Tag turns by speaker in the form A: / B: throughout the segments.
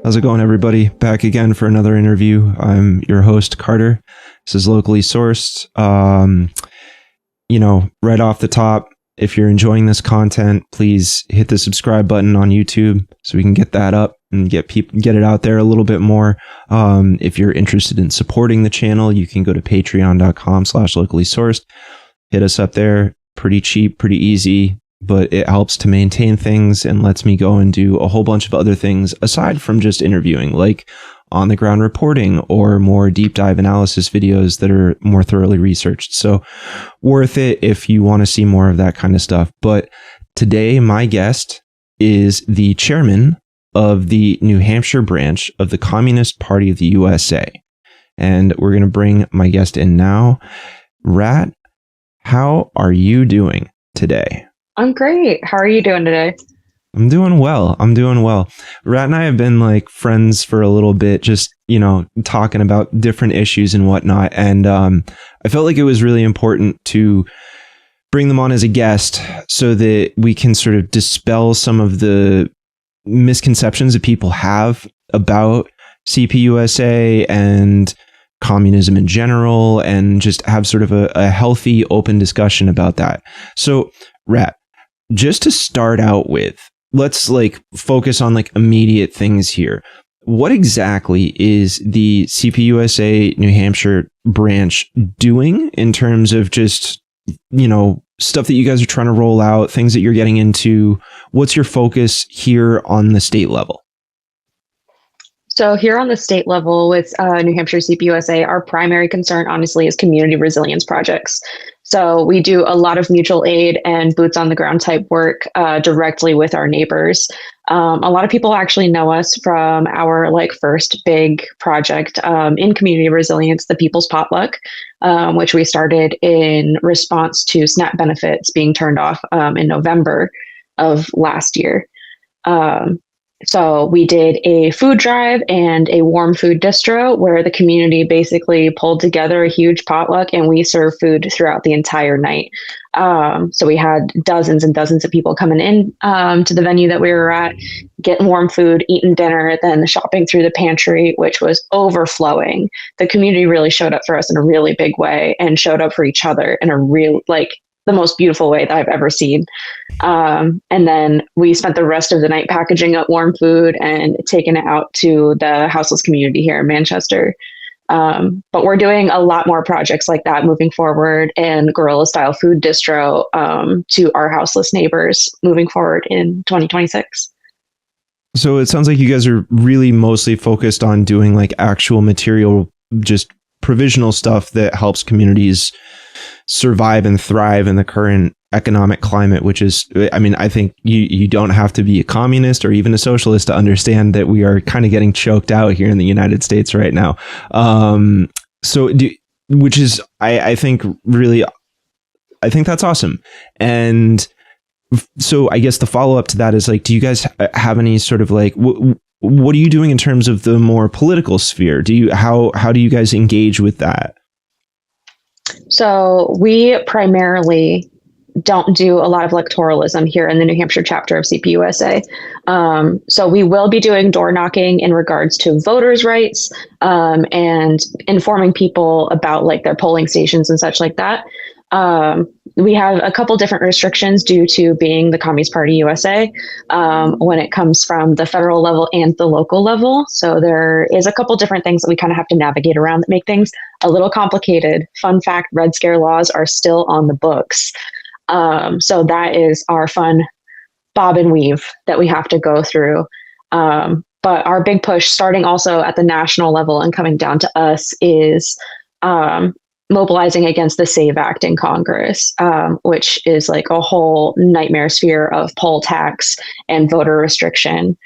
A: How's it going, everybody? Back again for another interview. I'm your host, Carter. This is locally sourced. Right off the top, if you're enjoying this content, please hit the subscribe button on YouTube so we can get that up and get it out there a little bit more. If you're interested in supporting the channel, you can go to patreon.com/locally sourced. Hit us up there. Pretty cheap, pretty easy, but it helps to maintain things and lets me go and do a whole bunch of other things aside from just interviewing, like on the ground reporting or more deep dive analysis videos that are more thoroughly researched. So worth it if you want to see more of that kind of stuff. But today, my guest is the chairman of the New Hampshire branch of the Communist Party of the USA. And we're going to bring my guest in now. Rat, how are you doing today?
B: I'm great. How are you doing today?
A: I'm doing well. Rat and I have been like friends for a little bit, just, talking about different issues and whatnot. And I felt like it was really important to bring them on as a guest so that we can sort of dispel some of the misconceptions that people have about CPUSA and communism in general, and just have sort of a healthy, open discussion about that. So, Rat, just to start out with, let's focus on immediate things here. What exactly is the CPUSA New Hampshire branch doing in terms of just, stuff that you guys are trying to roll out, things that you're getting into? What's your focus here on the state level?
B: So here on the state level with New Hampshire CPUSA, our primary concern, honestly, is community resilience projects. So we do a lot of mutual aid and boots on the ground type work directly with our neighbors. A lot of people actually know us from our first big project in community resilience, the People's Potluck, which we started in response to SNAP benefits being turned off in November of last year. So we did a food drive and a warm food distro where the community basically pulled together a huge potluck and we served food throughout the entire night. So we had dozens and dozens of people coming in to the venue that we were at, getting warm food, eating dinner, then shopping through the pantry, which was overflowing. The community really showed up for us in a really big way and showed up for each other in a real, the most beautiful way that I've ever seen. And then we spent the rest of the night packaging up warm food and taking it out to the houseless community here in Manchester. But we're doing a lot more projects like that moving forward, and guerrilla style food distro to our houseless neighbors moving forward in 2026.
A: So it sounds like you guys are really mostly focused on doing actual material, just provisional stuff that helps communities survive and thrive in the current economic climate, which is, I think you don't have to be a communist or even a socialist to understand that we are kind of getting choked out here in the United States right now. Which is, I think that's awesome. And so I guess the follow up to that is do you guys have any sort of what are you doing in terms of the more political sphere? How do you guys engage with that?
B: So we primarily don't do a lot of electoralism here in the New Hampshire chapter of CPUSA. So we will be doing door knocking in regards to voters' rights and informing people about their polling stations and such like that. We have a couple different restrictions due to being the Communist Party USA when it comes from the federal level and the local level. So there is a couple different things that we kind of have to navigate around that make things a little complicated. Fun fact, Red Scare laws are still on the books. So that is our fun bob and weave that we have to go through. But our big push, starting also at the national level and coming down to us, is mobilizing against the SAVE Act in Congress, which is a whole nightmare sphere of poll tax and voter restriction.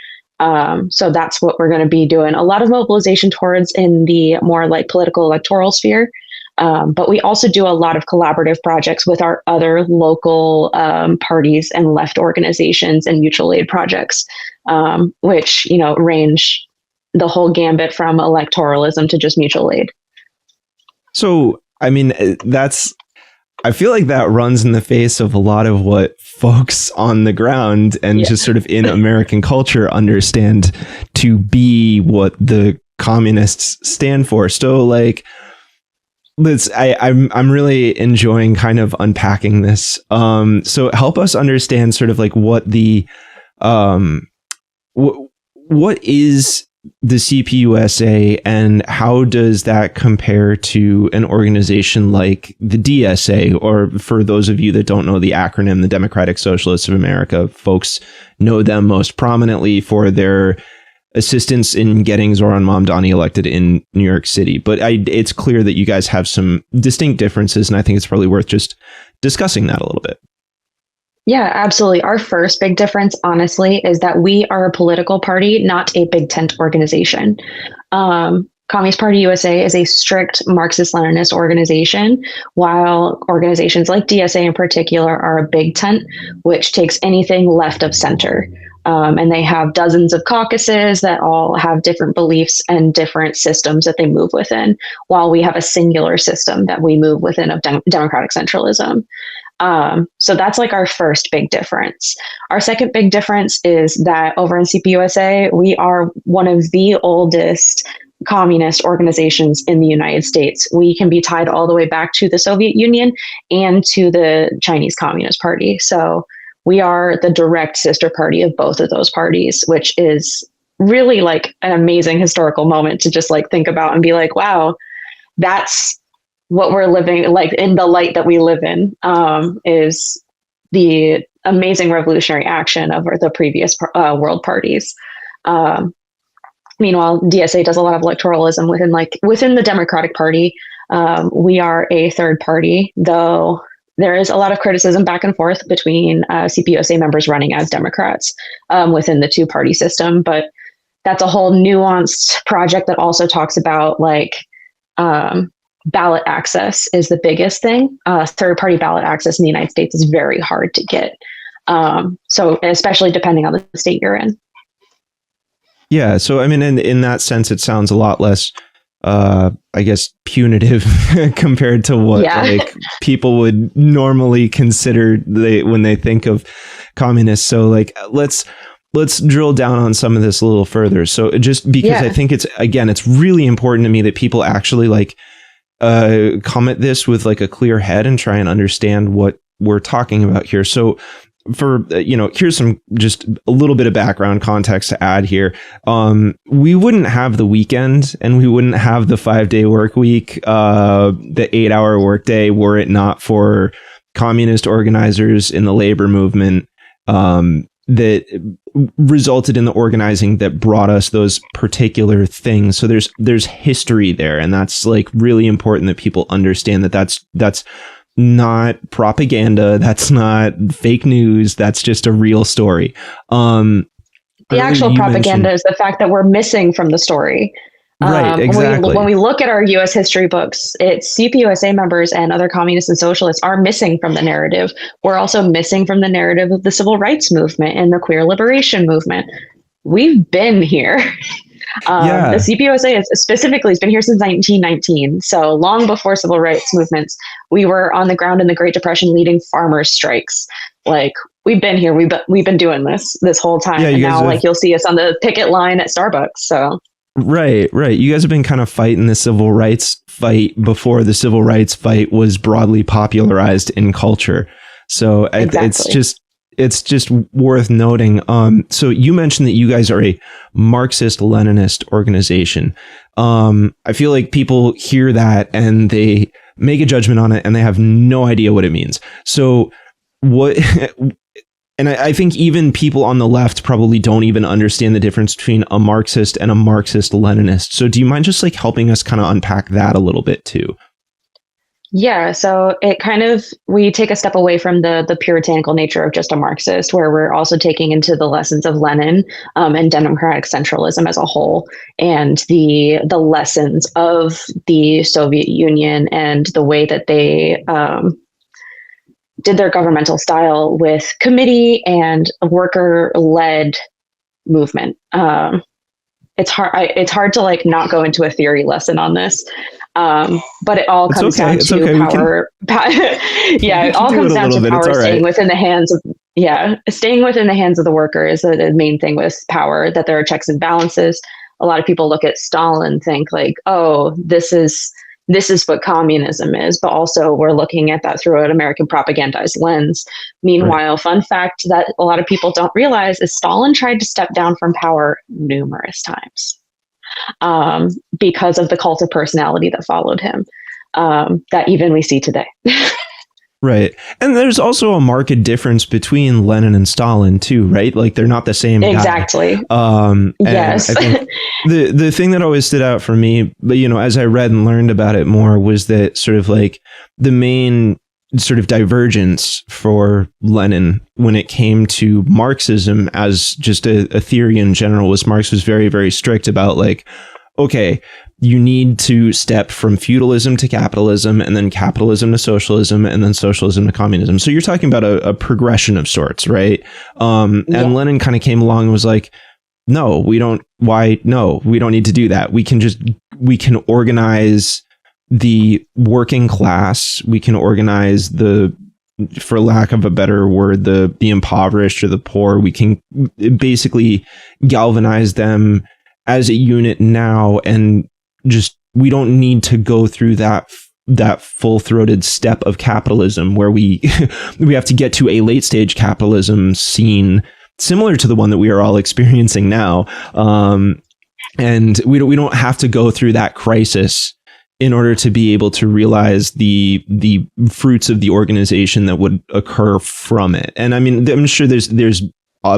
B: So that's what we're going to be doing a lot of mobilization towards in the more political electoral sphere. But we also do a lot of collaborative projects with our other local parties and left organizations and mutual aid projects, which, range the whole gambit from electoralism to just mutual aid.
A: So, that's I feel like that runs in the face of a lot of what folks on the ground and just sort of in American culture understand to be what the communists stand for. So like, I'm really enjoying kind of unpacking this. So help us understand sort of like what the what is the CPUSA and how does that compare to an organization like the DSA, or for those of you that don't know the acronym, the Democratic Socialists of America? Folks know them most prominently for their assistance in getting Zoran Mamdani elected in New York City. But it's clear that you guys have some distinct differences, and I think it's probably worth just discussing that a little bit.
B: Yeah, absolutely. Our first big difference, honestly, is that we are a political party, not a big tent organization. Communist Party USA is a strict Marxist-Leninist organization, while organizations like DSA in particular are a big tent, which takes anything left of center. And they have dozens of caucuses that all have different beliefs and different systems that they move within, while we have a singular system that we move within of democratic centralism. So that's like our first big difference. Our second big difference is that over in CPUSA, we are one of the oldest communist organizations in the United States. We can be tied all the way back to the Soviet Union and to the Chinese Communist Party. So we are the direct sister party of both of those parties, which is really like an amazing historical moment to just like think about and be like, wow, that's what we're living like in the light that we live in, is the amazing revolutionary action of the previous world parties. Meanwhile, DSA does a lot of electoralism within the Democratic Party. We are a third party, though there is a lot of criticism back and forth between CPUSA members running as Democrats within the two-party system. But that's a whole nuanced project that also talks about like ballot access is the biggest thing. Third-party ballot access in the United States is very hard to get. So especially depending on the state you're in.
A: Yeah. So, I mean, in that sense, it sounds a lot less, I guess, punitive compared to what like people would normally consider when they think of communists. So like, let's drill down on some of this a little further. So just because I think it's really important to me that people actually like come at this with like a clear head and try and understand what we're talking about here. So for, here's some just a little bit of background context to add here. We wouldn't have the weekend and we wouldn't have the 5-day work week, the 8-hour workday, were it not for communist organizers in the labor movement, that resulted in the organizing that brought us those particular things. So there's history there. And that's like really important that people understand that that's not propaganda. That's not fake news. That's just a real story. The
B: actual propaganda is the fact that we're missing from the story.
A: Right, exactly.
B: When we look at our U.S. history books, it's CPUSA members and other communists and socialists are missing from the narrative. We're also missing from the narrative of the civil rights movement and the queer liberation movement. We've been here. The CPUSA specifically has been here since 1919. So long before civil rights movements, we were on the ground in the Great Depression leading farmers' strikes. Like, we've been here. We've been doing this whole time. Yeah, and now you'll see us on the picket line at Starbucks. So.
A: Right. You guys have been kind of fighting the civil rights fight before the civil rights fight was broadly popularized in culture. So exactly. It's just worth noting. So you mentioned that you guys are a Marxist-Leninist organization. I feel like people hear that and they make a judgment on it and they have no idea what it means. So what... And I think even people on the left probably don't even understand the difference between a Marxist and a Marxist-Leninist. So do you mind just like helping us kind of unpack that a little bit too?
B: Yeah, so we take a step away from the puritanical nature of just a Marxist, where we're also taking into the lessons of Lenin and democratic centralism as a whole, and the lessons of the Soviet Union and the way that they did their governmental style with committee and worker-led movement. It's hard to like not go into a theory lesson on this. But it all comes down to power. Yeah, it all comes down to power staying within the hands of, staying within the hands of the worker is the main thing with power, that there are checks and balances. A lot of people look at Stalin and think like, oh, this is what communism is, but also we're looking at that through an American propagandized lens. Meanwhile, fun fact that a lot of people don't realize is Stalin tried to step down from power numerous times because of the cult of personality that followed him, that even we see today.
A: Right. And there's also a marked difference between Lenin and Stalin too, right? Like they're not the same
B: exactly.
A: Yes. I think the thing that always stood out for me, but as I read and learned about it more, was that sort of like the main sort of divergence for Lenin when it came to Marxism as just a theory in general was Marx was very, very strict about like, okay, you need to step from feudalism to capitalism, and then capitalism to socialism, and then socialism to communism. So you're talking about a progression of sorts, right? And Lenin kind of came along and was like, no, we don't need to do that. We can organize the working class. We can organize for lack of a better word, the impoverished or the poor. We can basically galvanize them as a unit now, and just we don't need to go through that full-throated step of capitalism where we have to get to a late stage capitalism scene similar to the one that we are all experiencing now, and we don't have to go through that crisis in order to be able to realize the fruits of the organization that would occur from it. And I mean, I'm sure there's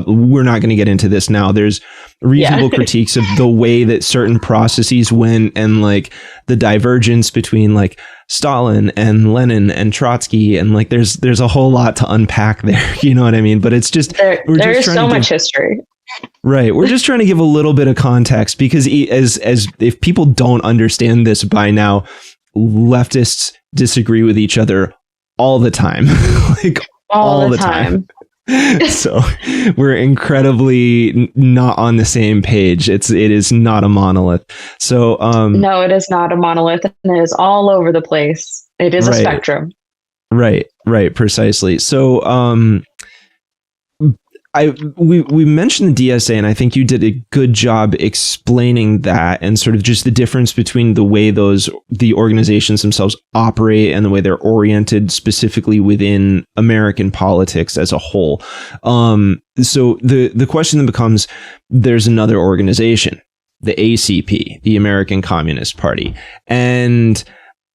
A: we're not going to get into this now. There's reasonable critiques of the way that certain processes went, and like the divergence between like Stalin and Lenin and Trotsky, and like there's a whole lot to unpack there. You know what I mean? But it's just
B: there is so much history.
A: Right. We're just trying to give a little bit of context, because as if people don't understand this by now, leftists disagree with each other all the time. Like all the time. So we're incredibly not on the same page. It is not a monolith. So
B: no, it is not a monolith, and it is all over the place. It is a spectrum.
A: Right, precisely. So we mentioned the DSA, and I think you did a good job explaining that, and sort of just the difference between the way the organizations themselves operate and the way they're oriented specifically within American politics as a whole. So the question then becomes, there's another organization, the ACP, the American Communist Party, and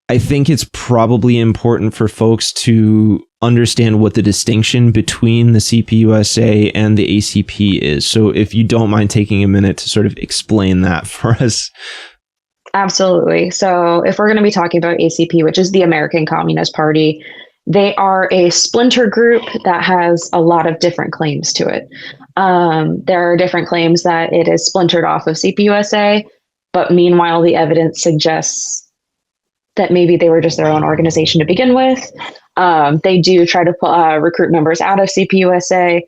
A: I think it's probably important for folks to understand what the distinction between the CPUSA and the ACP is. So if you don't mind taking a minute to sort of explain that for us.
B: Absolutely. So if we're going to be talking about ACP, which is the American Communist Party, they are a splinter group that has a lot of different claims to it. There are different claims that it is splintered off of CPUSA, but meanwhile, the evidence suggests that maybe they were just their own organization to begin with. They do try to recruit members out of CPUSA.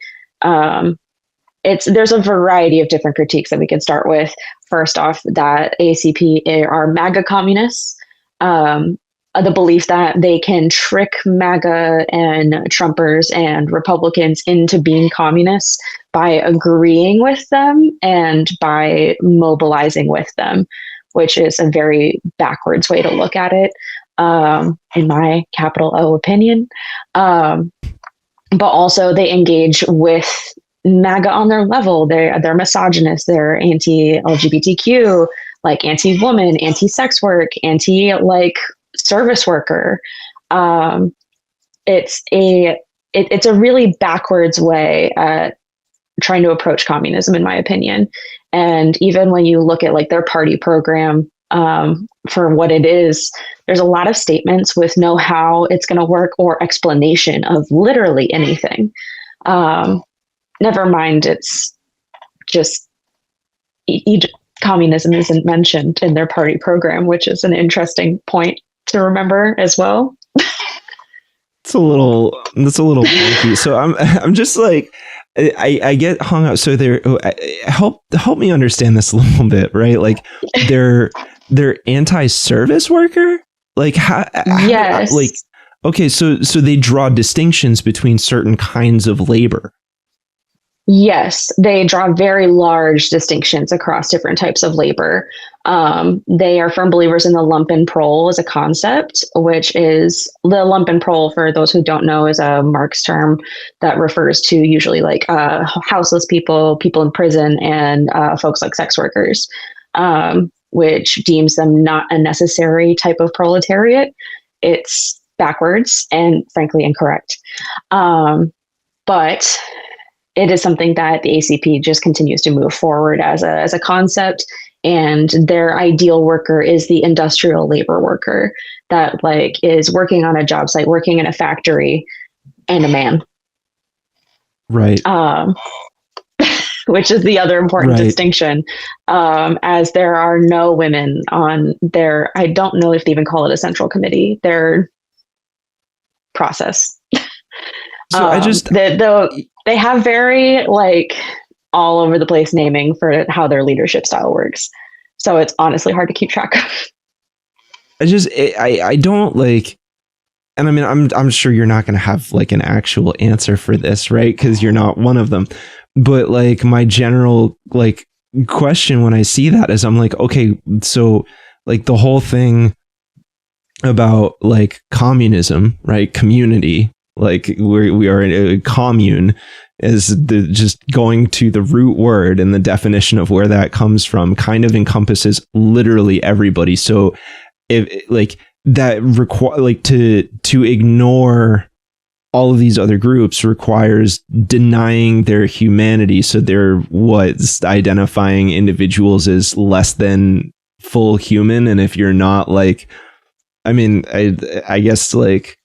B: There's a variety of different critiques that we can start with. First off, that ACP are MAGA communists. The belief that they can trick MAGA and Trumpers and Republicans into being communists by agreeing with them and by mobilizing with them, which is a very backwards way to look at it, in my capital O opinion. But also they engage with MAGA on their level. They're misogynist, they're anti-LGBTQ, like anti-woman, anti-sex work, anti-like service worker. It's a really backwards way at trying to approach communism, in my opinion. And even when you look at like their party program for what it is, there's a lot of statements with no how it's going to work or explanation of literally anything. Never mind, it's just communism isn't mentioned in their party program, which is an interesting point to remember as well.
A: That's a little funky. So I'm just like, I get hung up. So help me understand this a little bit, right? Like they're they're anti-service worker? Like
B: Yes.
A: like, okay, so they draw distinctions between certain kinds of labor.
B: Yes, they draw very large distinctions across different types of labor. They are firm believers in the Lumpenproll as a concept, which is the Lumpenproll, for those who don't know, is a Marx term that refers to usually like houseless people, people in prison, and folks like sex workers, which deems them not a necessary type of proletariat. It's backwards and frankly incorrect. But it is something that the ACP just continues to move forward as a concept, and their ideal worker is the industrial labor worker that like is working on a job site, working in a factory, and a man.
A: Right.
B: Which is the other important distinction, as there are no women on their, I don't know if they even call it a central committee, their process.
A: So I just
B: they have very like all over the place naming for how their leadership style works. So it's honestly hard to keep track of.
A: I don't like, and I mean, I'm sure you're not going to have like an actual answer for this, right? Because you're not one of them. But like my general like question when I see that is I'm like, okay, so like the whole thing about like communism, right? Community, like we are in a commune, is the just going to the root word and the definition of where that comes from kind of encompasses literally everybody. So if like that require like to ignore all of these other groups requires denying their humanity. So they're what's identifying individuals as less than full human. And if you're not like, I mean, I guess like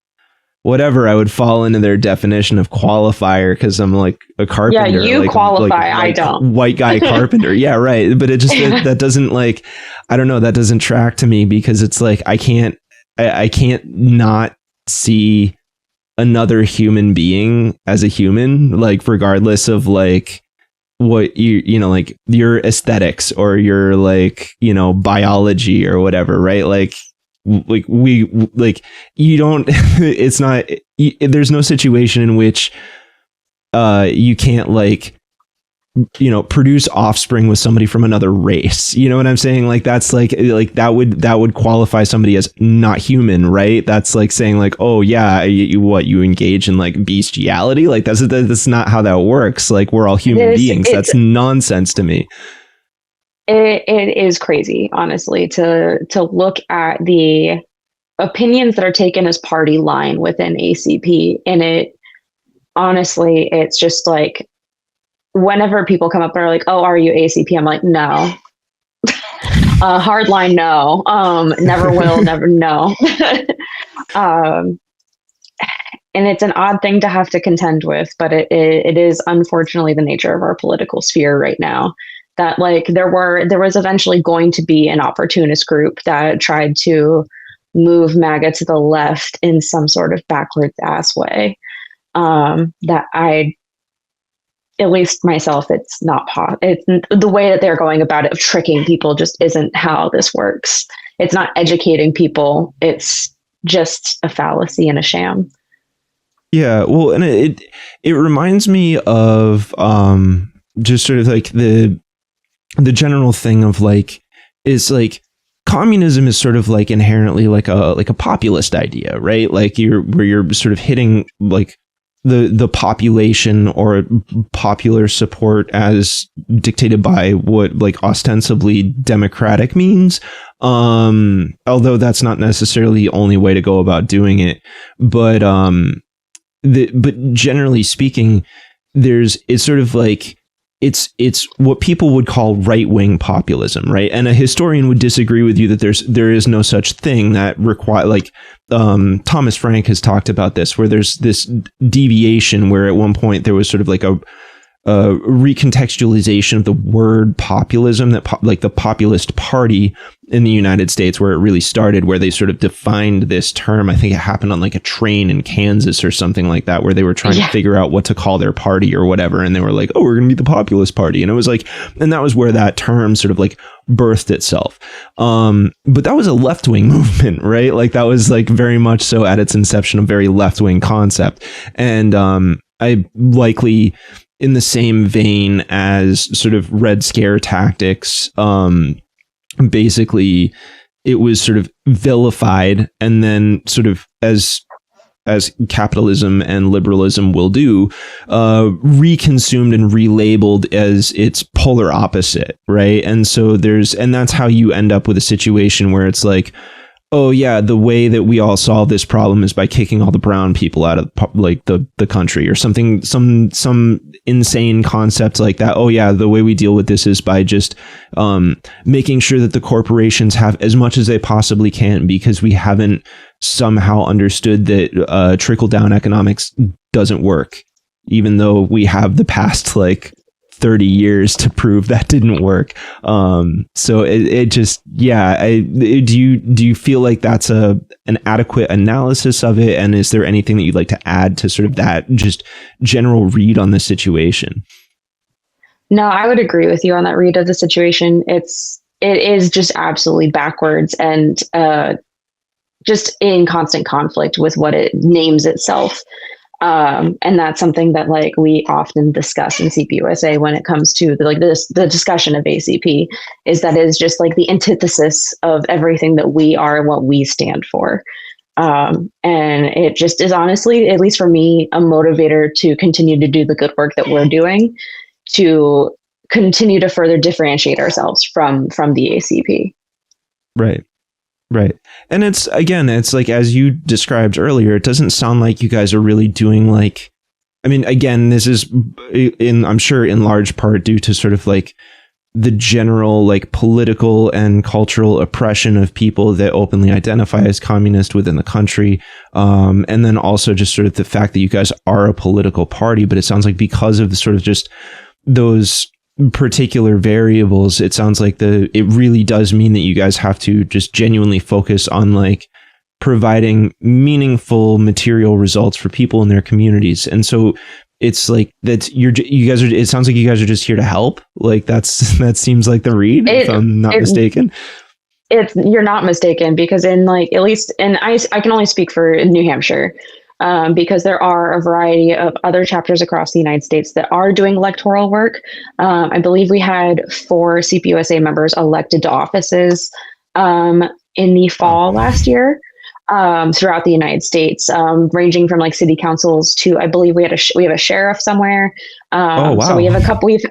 A: whatever, I would fall into their definition of qualifier because I'm like a carpenter.
B: Yeah, you
A: like,
B: qualify.
A: Like
B: I don't.
A: White guy carpenter. Yeah, right. But it just that doesn't like, I don't know. That doesn't track to me because it's like I can't not see another human being as a human, like regardless of like what you know, like your aesthetics or your like, you know, biology or whatever, right? Like we like you don't it's not there's no situation in which you can't like, you know, produce offspring with somebody from another race. You know what I'm saying? Like that's like that would qualify somebody as not human, right? That's like saying like, oh yeah, you engage in like bestiality. Like that's not how that works. Like we're all human beings. That's nonsense to me.
B: It is crazy, honestly, to look at the opinions that are taken as party line within ACP. And it honestly, it's just like, whenever people come up and are like, oh, are you ACP? I'm like, no. Hardline, no. Never will, never, no. And it's an odd thing to have to contend with, but it is unfortunately the nature of our political sphere right now. That like there was eventually going to be an opportunist group that tried to move MAGA to the left in some sort of backwards ass way. That I, at least myself, it's not it's the way that they're going about it of tricking people just isn't how this works. It's not educating people. It's just a fallacy and a sham.
A: Yeah, well, and it reminds me of just sort of like the general thing of like is like communism is sort of like inherently like a populist idea, right? Like you're sort of hitting like the population or popular support as dictated by what like ostensibly democratic means. Although that's not necessarily the only way to go about doing it. But but generally speaking, it's sort of like it's what people would call right-wing populism, right? And a historian would disagree with you that there is no such thing that require like Thomas Frank has talked about this, where there's this deviation where at one point there was sort of like recontextualization of the word populism, that like the populist party in the United States, where it really started, where they sort of defined this term. I think it happened on like a train in Kansas or something like that, where they were trying to figure out what to call their party or whatever. And they were like, oh, we're going to be the populist party. And it was like, and that was where that term sort of like birthed itself. But that was a left-wing movement, right? Like that was like very much so at its inception, a very left-wing concept. And I likely, in the same vein as sort of Red Scare tactics, basically it was sort of vilified, and then sort of as capitalism and liberalism will do, reconsumed and relabeled as its polar opposite, right? And so that's how you end up with a situation where it's like, oh yeah, the way that we all solve this problem is by kicking all the brown people out of like the country, or something, some insane concept like that. Oh yeah, the way we deal with this is by just making sure that the corporations have as much as they possibly can, because we haven't somehow understood that trickle down economics doesn't work, even though we have the past like 30 years to prove that didn't work. So it just, yeah. Do you feel like that's an adequate analysis of it? And is there anything that you'd like to add to sort of that just general read on the situation?
B: No, I would agree with you on that read of the situation. It is just absolutely backwards and just in constant conflict with what it names itself. And that's something that like we often discuss in CPUSA when it comes to the discussion of ACP, is that it is just like the antithesis of everything that we are and what we stand for. And it just is honestly, at least for me, a motivator to continue to do the good work that we're doing, to continue to further differentiate ourselves from the ACP.
A: Right. Right. And it's like, as you described earlier, it doesn't sound like you guys are really doing like, I mean, again, this is I'm sure in large part due to sort of like the general like political and cultural oppression of people that openly identify as communist within the country. And then also just sort of the fact that you guys are a political party, but it sounds like because of the sort of just those particular variables, it sounds like it really does mean that you guys have to just genuinely focus on like providing meaningful material results for people in their communities. And so it's like that it sounds like you guys are just here to help. Like that seems like the read, if I'm not mistaken.
B: You're not mistaken, because in like, at least, and I can only speak for New Hampshire, because there are a variety of other chapters across the United States that are doing electoral work. I believe we had 4 CPUSA members elected to offices in the fall last year, throughout the United States, ranging from like city councils to, I believe we have a sheriff somewhere.
A: Oh, wow.
B: So we've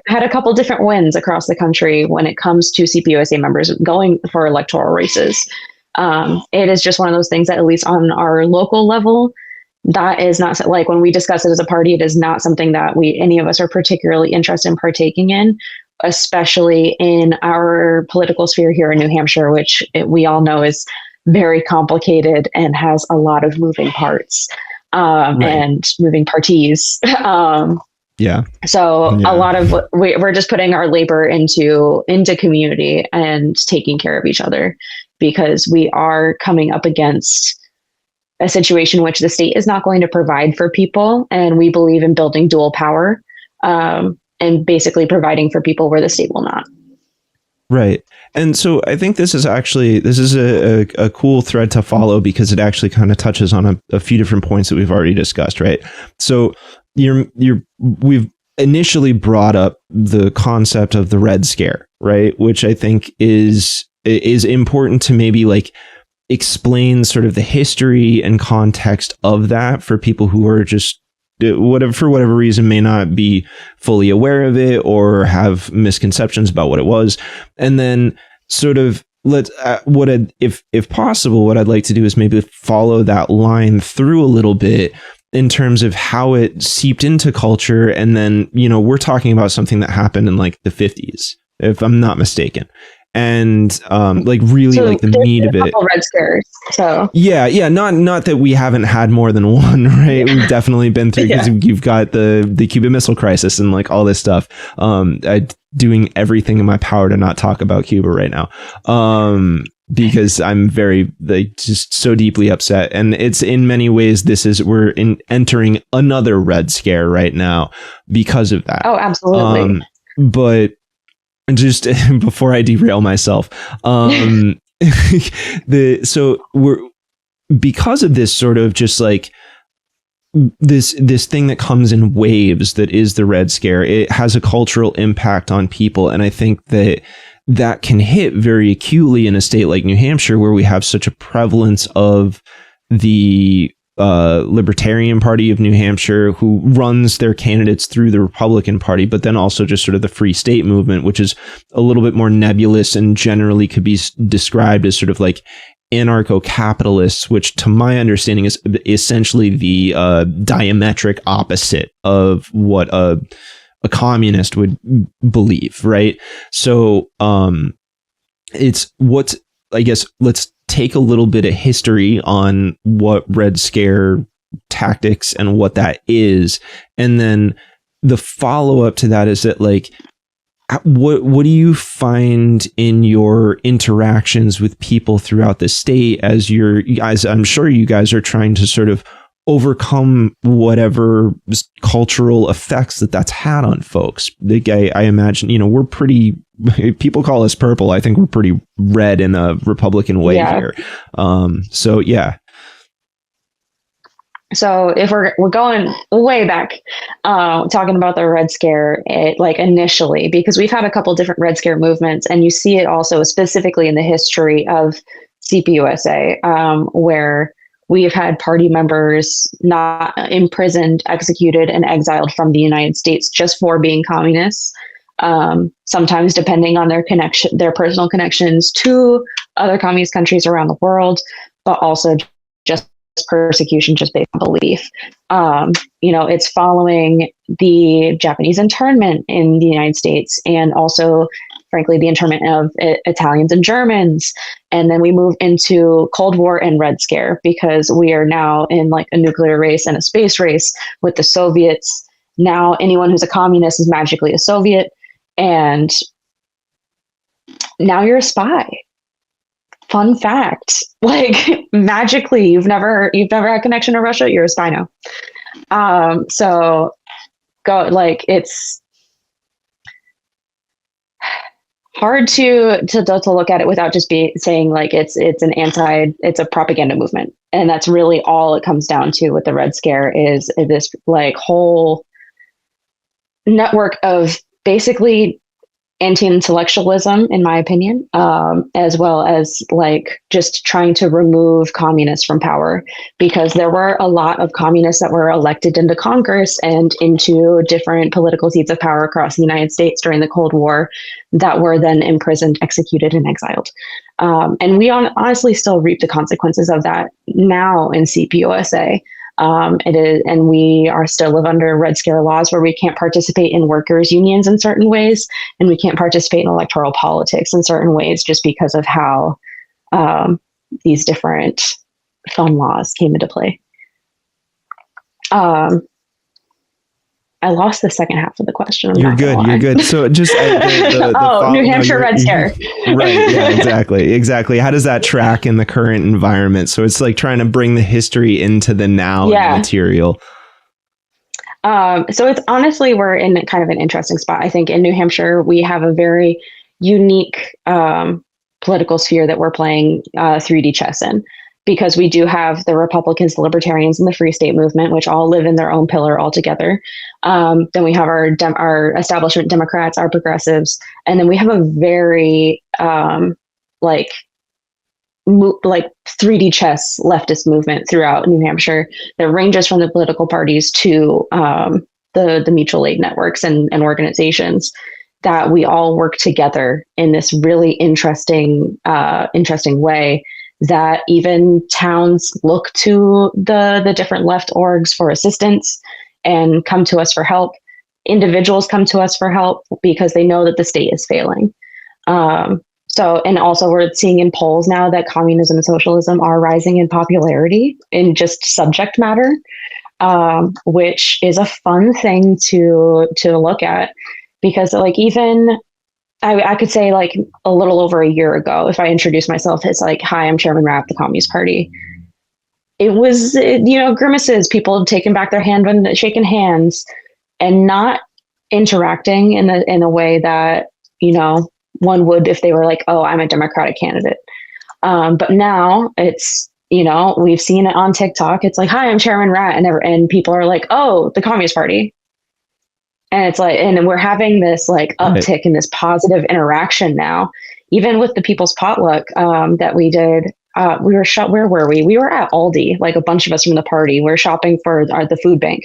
B: had a couple different wins across the country when it comes to CPUSA members going for electoral races. It is just one of those things that, at least on our local level, that is not like, when we discuss it as a party, it is not something that any of us are particularly interested in partaking in, especially in our political sphere here in New Hampshire, which we all know is very complicated and has a lot of moving parts, and moving parties.
A: Yeah.
B: So a lot of we're just putting our labor into community and taking care of each other, because we are coming up against a situation in which the state is not going to provide for people. And we believe in building dual power, and basically providing for people where the state will not.
A: Right. And so I think this is a cool thread to follow, because it actually kind of touches on a few different points that we've already discussed. Right. So we've initially brought up the concept of the Red Scare, right? Which I think is important to maybe like explain sort of the history and context of that for people who are just for whatever reason may not be fully aware of it or have misconceptions about what it was. And then sort of if possible, what I'd like to do is maybe follow that line through a little bit in terms of how it seeped into culture. And then, we're talking about something that happened in like the 50s, if I'm not mistaken. and like really
B: So
A: like the
B: there's
A: meat
B: been
A: of
B: a
A: it.
B: couple Red Scares. So
A: Yeah, not that we haven't had more than one, right? We've definitely been through, because you've got the Cuban Missile Crisis and like all this stuff. Doing everything in my power to not talk about Cuba right now, because I'm very like just so deeply upset, and it's in many ways we're entering another Red Scare right now because of that.
B: Oh, absolutely.
A: But just before I derail myself, so we're, because of this sort of just like this thing that comes in waves that is the Red Scare, it has a cultural impact on people, and I think that can hit very acutely in a state like New Hampshire, where we have such a prevalence of the Libertarian Party of New Hampshire, who runs their candidates through the Republican Party, but then also just sort of the Free State movement, which is a little bit more nebulous and generally could be described as sort of like anarcho-capitalists, which to my understanding is essentially the diametric opposite of what a communist would believe, right? So it's what's, I guess, let's take a little bit of history on what Red Scare tactics and what that is, and then the follow-up to that is that, like, what do you find in your interactions with people throughout the state as you guys, I'm sure you guys are trying to sort of overcome whatever cultural effects that's had on folks? Like, I imagine, we're pretty, people call us purple. I think we're pretty red in a Republican way here. So yeah.
B: So if we're going way back, talking about the Red Scare, like initially, because we've had a couple different Red Scare movements, and you see it also specifically in the history of CPUSA, where we've had party members not imprisoned, executed, and exiled from the United States just for being communists. Sometimes depending on their personal connections to other communist countries around the world, but also just persecution just based on belief. It's following the Japanese internment in the United States, and also, frankly, the internment of Italians and Germans. And then we move into Cold War and Red Scare, because we are now in like a nuclear race and a space race with the Soviets. Now anyone who's a communist is magically a Soviet, and now you're a spy. Fun fact, like, magically, you've never had connection to Russia, you're a spy now. So go, like, it's hard to look at it without just saying like it's a propaganda movement. And that's really all it comes down to with the Red Scare, is this like whole network of basically anti-intellectualism, in my opinion, as well as like just trying to remove communists from power, because there were a lot of communists that were elected into Congress and into different political seats of power across the United States during the Cold War that were then imprisoned, executed, and exiled. And we honestly still reap the consequences of that now in CPUSA. And we are still live under Red Scare laws, where we can't participate in workers' unions in certain ways, and we can't participate in electoral politics in certain ways, just because of how these different fun laws came into play. I lost the second half of the question.
A: You're good. So just
B: New Hampshire Red Scare.
A: Right. Yeah, exactly. How does that track in the current environment? So it's like trying to bring the history into the now material.
B: So it's honestly, we're in kind of an interesting spot. I think in New Hampshire, we have a very unique political sphere that we're playing 3D chess in, because we do have the Republicans, the Libertarians, and the Free State movement, which all live in their own pillar altogether. Then we have our establishment Democrats, our progressives, and then we have a very like 3D chess leftist movement throughout New Hampshire that ranges from the political parties to the mutual aid networks and organizations, that we all work together in this really interesting way, that even towns look to the different left orgs for assistance and come to us for help. Individuals come to us for help because they know that the state is failing. So, and also we're seeing in polls now that communism and socialism are rising in popularity in just subject matter, which is a fun thing to look at, because like even I could say like a little over a year ago, if I introduced myself as like, hi, I'm Chairman Rapp, the Communist Party, it was, grimaces, people taking back their hand when shaking hands and not interacting in a way that, one would if they were like, oh, I'm a Democratic candidate. But now it's, we've seen it on TikTok. It's like, hi, I'm Chairman Rat. And people are like, oh, the Communist Party. And it's like, and we're having this like uptick in this positive interaction now, even with the People's Potluck that we did. Where were we? We were at Aldi, like a bunch of us from the party. We were shopping for the food bank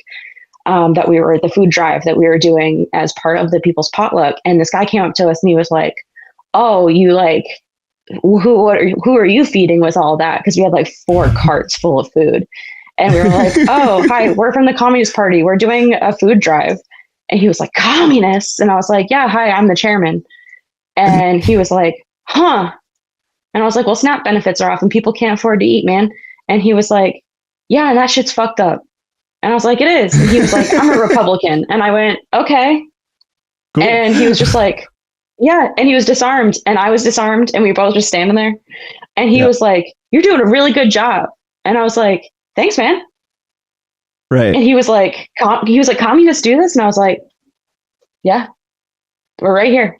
B: the food drive that we were doing as part of the People's Potluck. And this guy came up to us and he was like, oh, you like, who are you feeding with all that? Because we had like 4 carts full of food. And we were like, oh, hi, we're from the Communist Party. We're doing a food drive. And he was like, communists? And I was like, yeah, hi, I'm the chairman. And he was like, huh. And I was like, well, SNAP benefits are off and people can't afford to eat, man. And he was like, yeah, and that shit's fucked up. And I was like, it is. And he was like, I'm a Republican. And I went, okay. Cool. And he was just like, yeah. And he was disarmed and I was disarmed and we were both just standing there. And he was like, you're doing a really good job. And I was like, thanks, man.
A: Right.
B: And he was like, communists do this? And I was like, yeah, we're right here.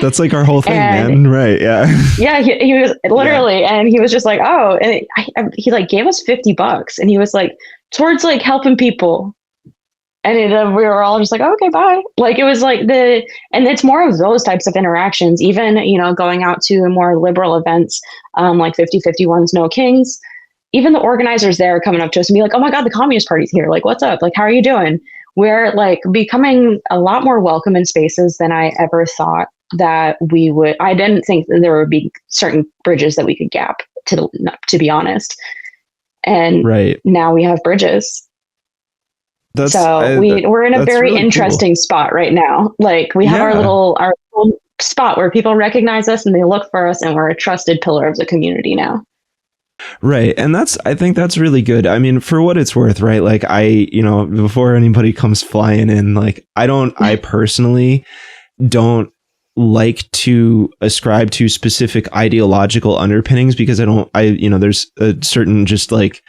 A: That's like our whole thing, man. Right. Yeah.
B: Yeah. He was literally, and he was just like, oh, and he like gave us $50 and he was like, towards like helping people. And we were all just like, oh, okay, bye. Like it was like and it's more of those types of interactions, even, going out to more liberal events, like 50-51's No Kings. Even the organizers there are coming up to us and be like, oh my God, the Communist Party's here. Like, what's up? Like, how are you doing? We're like becoming a lot more welcome in spaces than I ever thought that we would. I didn't think that there would be certain bridges that we could gap to be honest. And now we have bridges. We're in a very really interesting spot right now. Like we have our little spot where people recognize us and they look for us and we're a trusted pillar of the community now.
A: Right. And I think that's really good. I mean, for what it's worth, right? Like before anybody comes flying in, like I personally don't like to ascribe to specific ideological underpinnings because there's a certain just like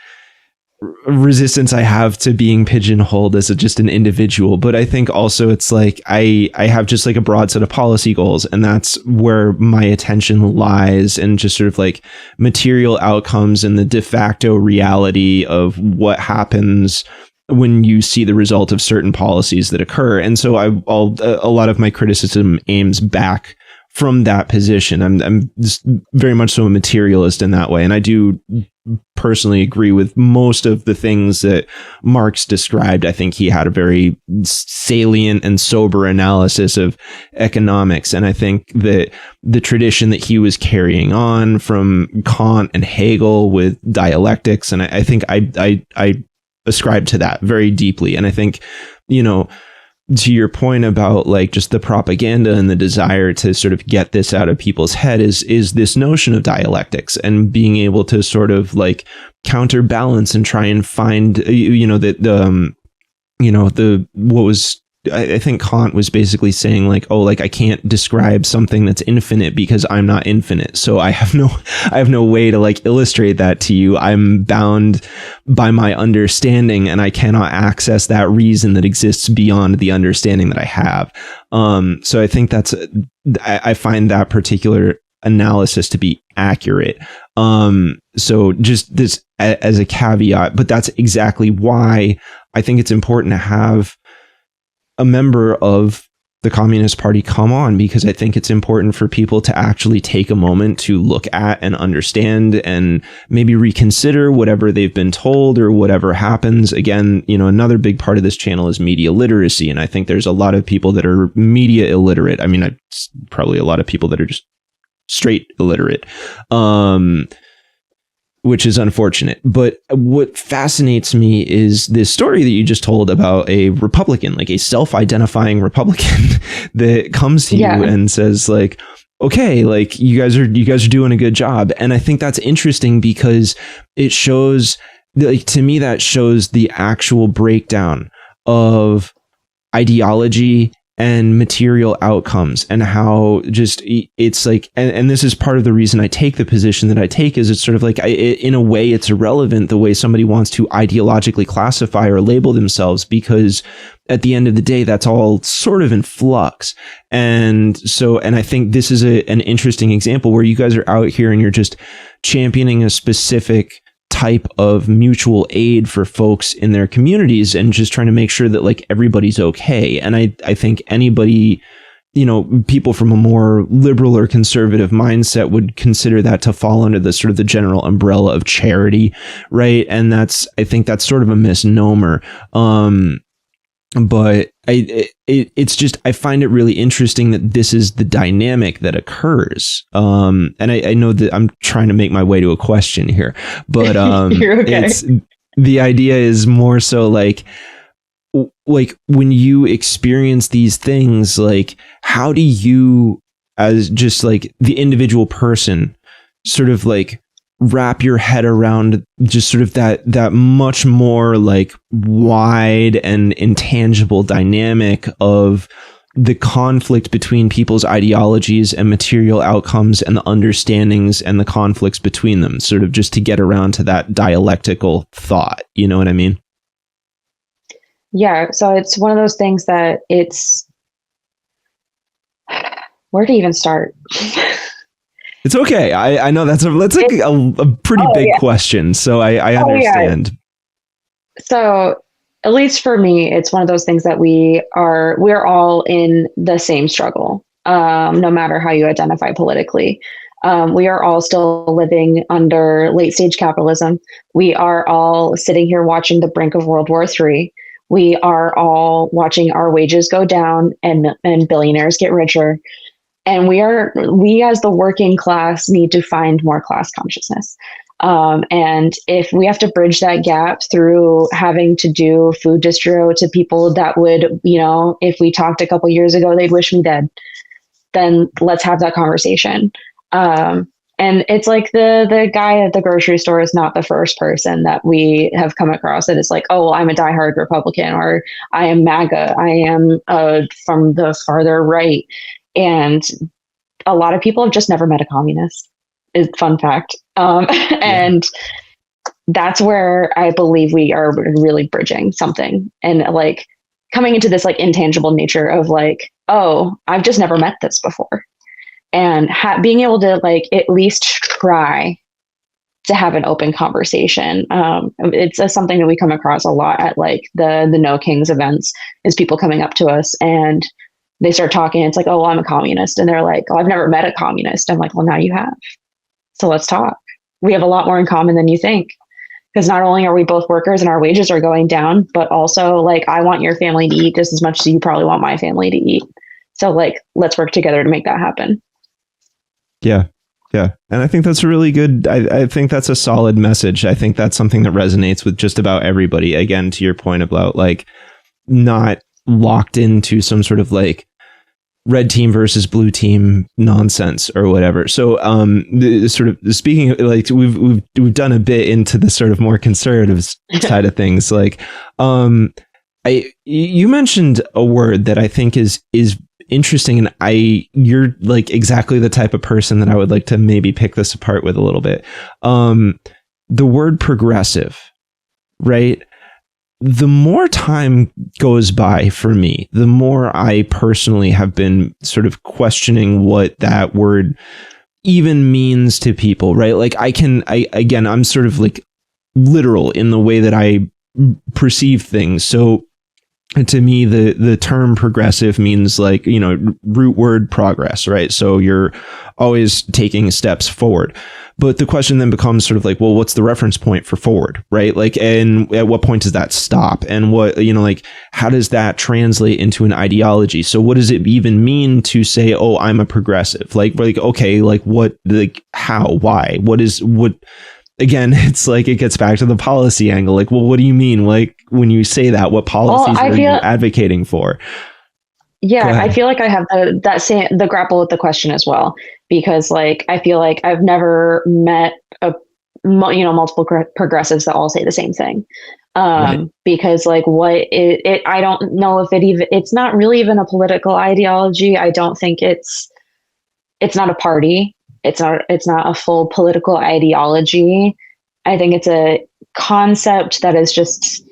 A: resistance I have to being pigeonholed as just an individual. But I think also it's like I have just like a broad set of policy goals, and that's where my attention lies, and just sort of like material outcomes and the de facto reality of what happens when you see the result of certain policies that occur. And so a lot of my criticism aims back from that position. I'm just very much so a materialist in that way. And I do personally agree with most of the things that Marx described. I think he had a very salient and sober analysis of economics. And I think that the tradition that he was carrying on from Kant and Hegel with dialectics, and I think I ascribe to that very deeply. And I think, to your point about like just the propaganda and the desire to sort of get this out of people's head is this notion of dialectics and being able to sort of like counterbalance and try and find, what was, I think Kant was basically saying like, oh, like I can't describe something that's infinite because I'm not infinite. So I have no way to like illustrate that to you. I'm bound by my understanding and I cannot access that reason that exists beyond the understanding that I have. So I think I find that particular analysis to be accurate. So just this as a caveat, but that's exactly why I think it's important to have a member of the Communist Party come on, because I think it's important for people to actually take a moment to look at and understand and maybe reconsider whatever they've been told or whatever happens. Again, another big part of this channel is media literacy. And I think there's a lot of people that are media illiterate. I mean, probably a lot of people that are just straight illiterate. Which is unfortunate. But what fascinates me is this story that you just told about a Republican, like a self-identifying Republican that comes to you and says like, okay, like you guys are doing a good job. And I think that's interesting because it shows, like, to me, that shows the actual breakdown of ideology and material outcomes, and how just it's like, and this is part of the reason I take the position that I take, is it's sort of like, in a way it's irrelevant the way somebody wants to ideologically classify or label themselves, because at the end of the day that's all sort of in flux. And so, and I think this is an interesting example where you guys are out here and you're just championing a specific type of mutual aid for folks in their communities, and just trying to make sure that like everybody's okay. And I think anybody, people from a more liberal or conservative mindset would consider that to fall under the sort of the general umbrella of charity, right? And I think that's sort of a misnomer. But it's just, I find it really interesting that this is the dynamic that occurs. And I know that I'm trying to make my way to a question here, but
B: You're okay.
A: it's, the idea is more so like when you experience these things, like how do you, as just like the individual person, sort of like wrap your head around just sort of that much more like wide and intangible dynamic of the conflict between people's ideologies and material outcomes, and the understandings and the conflicts between them, sort of just to get around to that dialectical thought, you know what I mean?
B: Yeah, so it's one of those things that it's, where to even start?
A: It's okay. I know that's like a pretty big question, so I understand.
B: Yeah. So at least for me, it's one of those things that we're all in the same struggle, no matter how you identify politically. We are all still living under late stage capitalism. We are all sitting here watching the brink of World War III. We are all watching our wages go down and billionaires get richer. And we as the working class need to find more class consciousness. And if we have to bridge that gap through having to do food distro to people that would, if we talked a couple years ago, they'd wish me dead, then let's have that conversation. And it's like the guy at the grocery store is not the first person that we have come across that is like, oh, well, I'm a diehard Republican, or I am MAGA. I am from the farther right. And a lot of people have just never met a communist, is fun fact. And that's where I believe we are really bridging something, and like coming into this like intangible nature of like, oh, I've just never met this before. And being able to like at least try to have an open conversation. It's something that we come across a lot at like the No Kings events, is people coming up to us and they start talking. It's like, oh, well, I'm a communist. And they're like, oh, I've never met a communist. I'm like, well, now you have. So let's talk. We have a lot more in common than you think. Because not only are we both workers and our wages are going down, but also like I want your family to eat just as much as you probably want my family to eat. So like, let's work together to make that happen.
A: Yeah. Yeah. And I think that's a really good, I think that's a solid message. I think that's something that resonates with just about everybody. Again, to your point about like not locked into some sort of like red team versus blue team nonsense or whatever. So sort of speaking of, like we've done a bit into the sort of more conservative side of things. Like you mentioned a word that I think is interesting, and you're like exactly the type of person that I would like to maybe pick this apart with a little bit. The word progressive, right? The more time goes by for me, the more I personally have been sort of questioning what that word even means to people, right? Like I'm sort of like literal in the way that I perceive things. So to me, the term progressive means like, root word progress, right? So you're always taking steps forward. But the question then becomes sort of like, well, what's the reference point for forward, right? Like, and at what point does that stop? And what, like, how does that translate into an ideology? So what does it even mean to say, oh, I'm a progressive? Like, okay, like what, like how, why, what? Again, it's like it gets back to the policy angle. Like, well, what do you mean? Like when you say that, what policies are you advocating for? Go
B: Yeah, I
A: ahead.
B: feel like I have the grapple with the question as well, because like I feel like I've never met a multiple progressives that all say the same thing.
A: Right.
B: Because like it I don't know if it's not really even a political ideology. I don't think it's not a party. It's not a full political ideology. I think it's a concept that is just,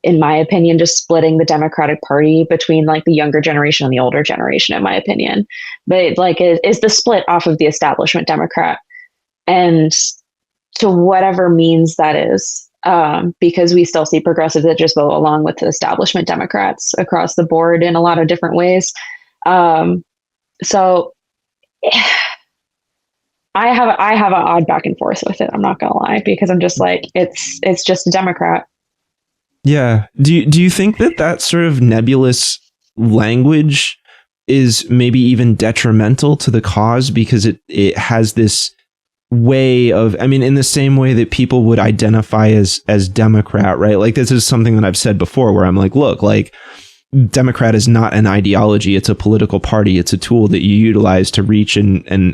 B: in my opinion, just splitting the Democratic Party between like the younger generation and the older generation, in my opinion. But like is the split off of the establishment Democrat, and to whatever means that is. Because we still see progressives that just vote along with the establishment Democrats across the board in a lot of different ways. So I have an odd back and forth with it. I'm not gonna lie, because I'm just like it's just a Democrat.
A: Yeah. Do you think that that sort of nebulous language is maybe even detrimental to the cause because it has this way of, I mean, in the same way that people would identify as Democrat, right? Like this is something that I've said before where I'm like, look, like Democrat is not an ideology. It's a political party. It's a tool that you utilize to reach you're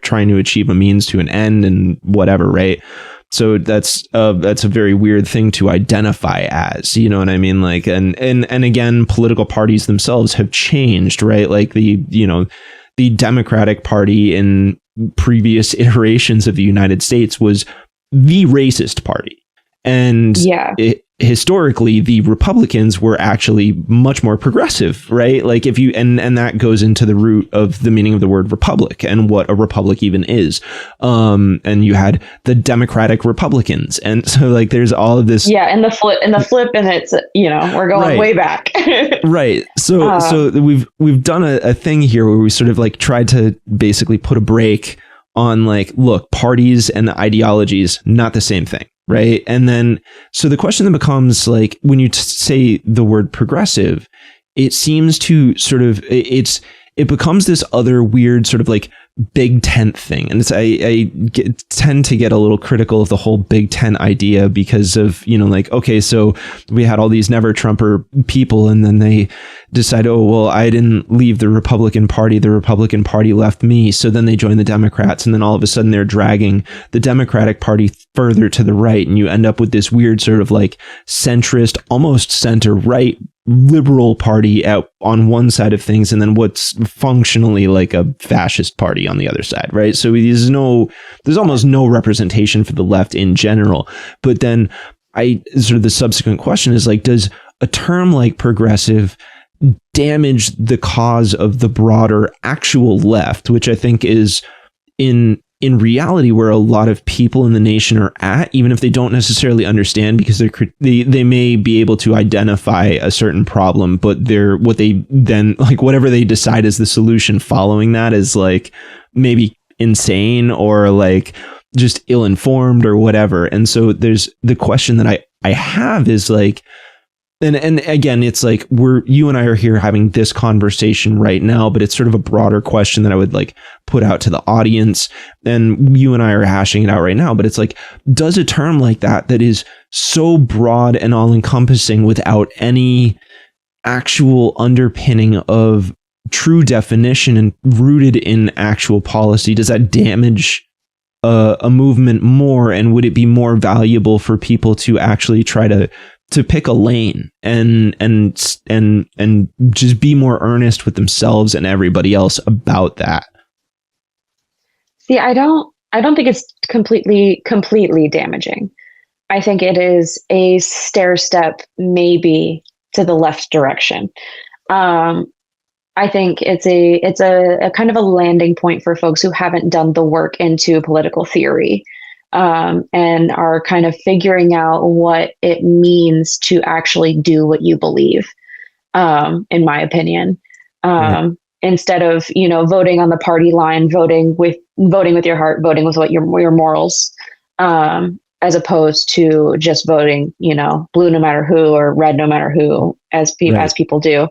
A: trying to achieve a means to an end and whatever, right? So that's a very weird thing to identify as, you know what I mean? Like, and again, political parties themselves have changed, right? Like the Democratic Party in previous iterations of the United States was the racist party. And
B: Yeah.
A: historically, the Republicans were actually much more progressive, right? Like if you, and that goes into the root of the meaning of the word republic and what a republic even is. And you had the Democratic Republicans. And so like, there's all of this.
B: Yeah. And the flip, and it's, we're going
A: Right.
B: way back.
A: Right. So we've done a thing here where we sort of like tried to basically put a break on like, look, parties and ideologies, not the same thing. Right. And then so the question then becomes like, when you say the word progressive, it seems to sort of it becomes this other weird sort of like big tent thing. And tend to get a little critical of the whole big tent idea because of, like, okay, so we had all these never Trumper people and then they decide, oh, well, I didn't leave the Republican Party. The Republican Party left me. So then they join the Democrats. And then all of a sudden they're dragging the Democratic Party further to the right. And you end up with this weird sort of like centrist, almost center right liberal party out on one side of things, and then what's functionally like a fascist party on the other side, right? So there's almost no representation for the left in general. But then the subsequent question is like, does a term like progressive damage the cause of the broader actual left, which I think is in reality where a lot of people in the nation are at, even if they don't necessarily understand, because they may be able to identify a certain problem, but whatever they decide is the solution following that is like maybe insane or like just ill-informed or whatever. And so there's the question that I have is like, and again, it's like you and I are here having this conversation right now, but it's sort of a broader question that I would like put out to the audience. And you and I are hashing it out right now, but it's like, does a term like that is so broad and all encompassing without any actual underpinning of true definition and rooted in actual policy, does that damage a movement more? And would it be more valuable for people to actually try to pick a lane and just be more earnest with themselves and everybody else about that?
B: See, I don't think it's completely damaging. I think it is a stair step maybe to the left direction. I think it's a kind of a landing point for folks who haven't done the work into political theory. And are kind of figuring out what it means to actually do what you believe, in my opinion.
A: Right.
B: Instead of voting on the party line, voting with your heart, voting with what your morals, as opposed to just voting blue no matter who or red no matter who, as people do.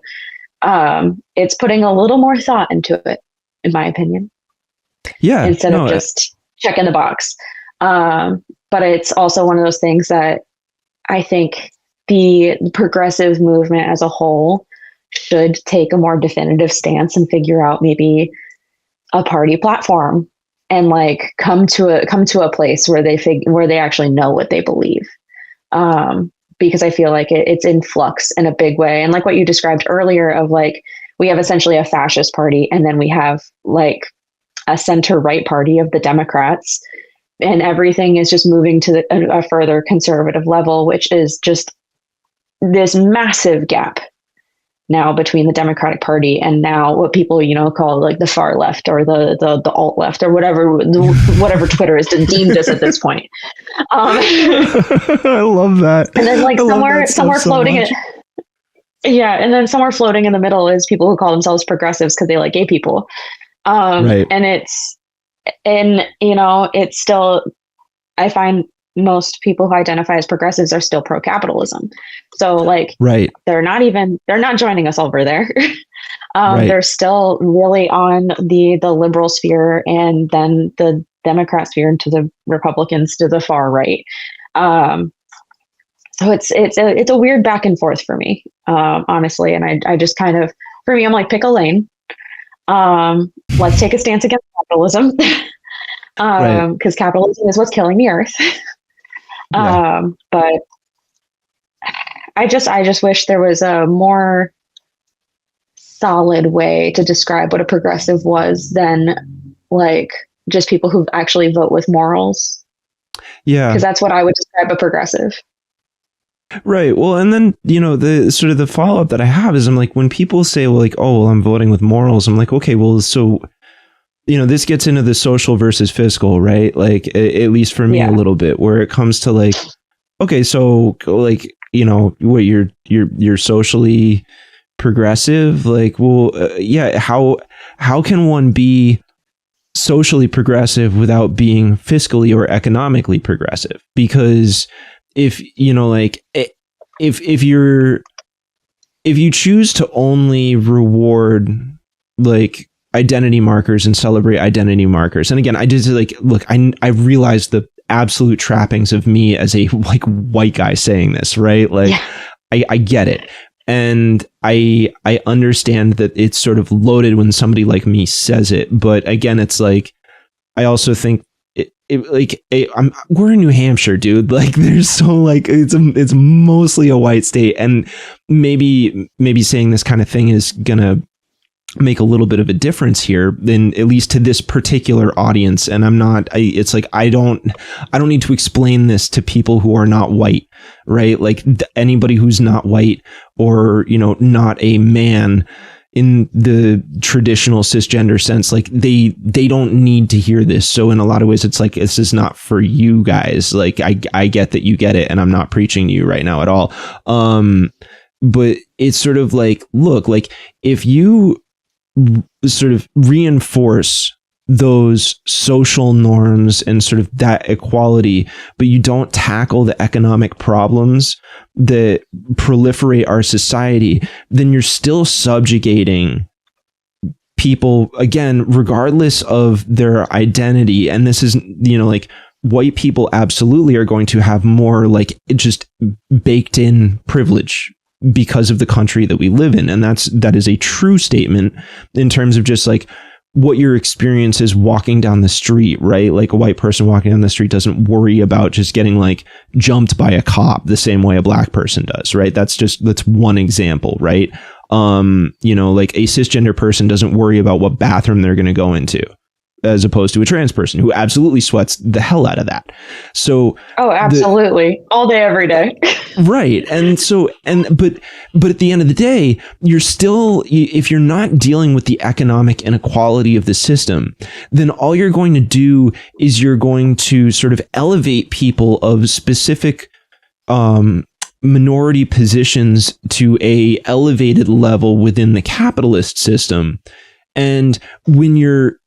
B: It's putting a little more thought into it, in my opinion.
A: Yeah.
B: Instead of just checking the box. But it's also one of those things that I think the progressive movement as a whole should take a more definitive stance and figure out maybe a party platform and like come to a place where where they actually know what they believe. Because I feel like it's in flux in a big way. And like what you described earlier of like, we have essentially a fascist party, and then we have like a center right party of the Democrats, and everything is just moving to a further conservative level, which is just this massive gap now between the Democratic Party and now what people, call like the far left or the alt left or whatever Twitter is deemed as at this point.
A: I love that.
B: And then like somewhere floating it. Yeah. And then somewhere floating in the middle is people who call themselves progressives because they like gay people.
A: Right.
B: And it's still, I find most people who identify as progressives are still pro-capitalism. So like,
A: right.
B: they're not joining us over there.
A: Right.
B: They're still really on the liberal sphere, and then the Democrat sphere, and to the Republicans to the far right. So it's a weird back and forth for me, honestly. And I just kind of, for me, I'm like, pick a lane. Let's take a stance against capitalism. Because capitalism is what's killing the earth. But I just wish there was a more solid way to describe what a progressive was than like just people who actually vote with morals.
A: Yeah.
B: Because that's what I would describe a progressive.
A: Right. Well, and then, the sort of the follow-up that I have is I'm like, when people say, well, like, oh, well, I'm voting with morals, I'm like, okay, well, so, this gets into the social versus fiscal, right? Like, at least for me a little bit, where it comes to like, okay, so like, what you're socially progressive, like, well, how can one be socially progressive without being fiscally or economically progressive? Because if you choose to only reward like identity markers and celebrate identity markers, and again, I just like, look, I realize the absolute trappings of me as a like white guy saying this, right? Like, I get it, and I understand that it's sort of loaded when somebody like me says it, but again, it's like, I also think we're in New Hampshire, dude. Like, there's so like it's mostly a white state, and maybe saying this kind of thing is gonna make a little bit of a difference here, then at least to this particular audience. And it's like I don't need to explain this to people who are not white, right? Like anybody who's not white or not a man in the traditional cisgender sense, like they don't need to hear this. So in a lot of ways, it's like, this is not for you guys. Like I get that you get it, and I'm not preaching to you right now at all. But it's sort of like, look, like if you sort of reinforce those social norms and sort of that equality, but you don't tackle the economic problems that proliferate our society, then you're still subjugating people, again, regardless of their identity. And this is, like, white people absolutely are going to have more like just baked in privilege because of the country that we live in. And that is a true statement in terms of just like what your experience is walking down the street, right? Like a white person walking down the street doesn't worry about just getting like jumped by a cop the same way a black person does, right? That's one example, right? Like a cisgender person doesn't worry about what bathroom they're going to go into, as opposed to a trans person who absolutely sweats the hell out of that. So,
B: absolutely, all day, every day.
A: Right. And so, but at the end of the day, you're still, if you're not dealing with the economic inequality of the system, then all you're going to do is you're going to sort of elevate people of specific, minority positions to a elevated level within the capitalist system. And when you're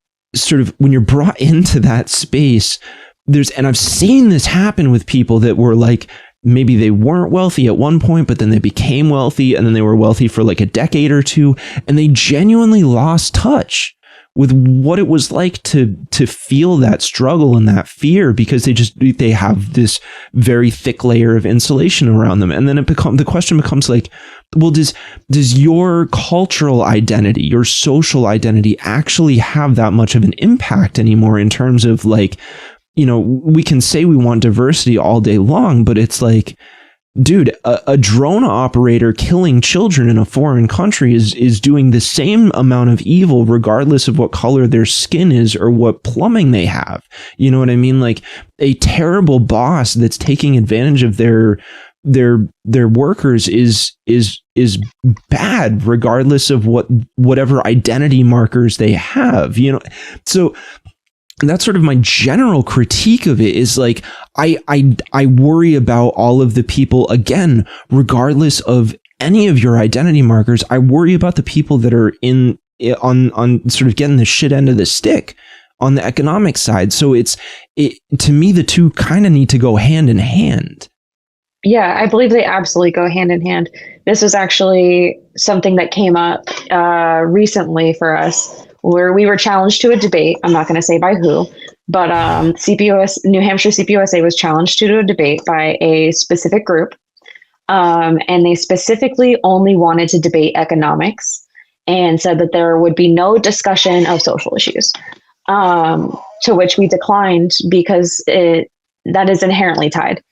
A: brought into that space, and I've seen this happen with people that were like, maybe they weren't wealthy at one point, but then they became wealthy, and then they were wealthy for like a decade or two, and they genuinely lost touch with what it was like to feel that struggle and that fear, because they have this very thick layer of insulation around them. And then the question becomes like, well, does your cultural identity, your social identity actually have that much of an impact anymore in terms of like, we can say we want diversity all day long, but it's like, dude, a drone operator killing children in a foreign country is doing the same amount of evil regardless of what color their skin is or what plumbing they have. You know what I mean? Like, a terrible boss that's taking advantage of their workers is bad regardless of whatever identity markers they have. So that's sort of my general critique of it, is like, I worry about all of the people, again, regardless of any of your identity markers. I worry about the people that are on sort of getting the shit end of the stick on the economic side. So to me, the two kind of need to go hand in hand.
B: Yeah, I believe they absolutely go hand in hand. This was actually something that came up recently for us, where we were challenged to a debate. I'm not going to say by who, but New Hampshire CPUSA was challenged to a debate by a specific group. And they specifically only wanted to debate economics and said that there would be no discussion of social issues, to which we declined because that is inherently tied.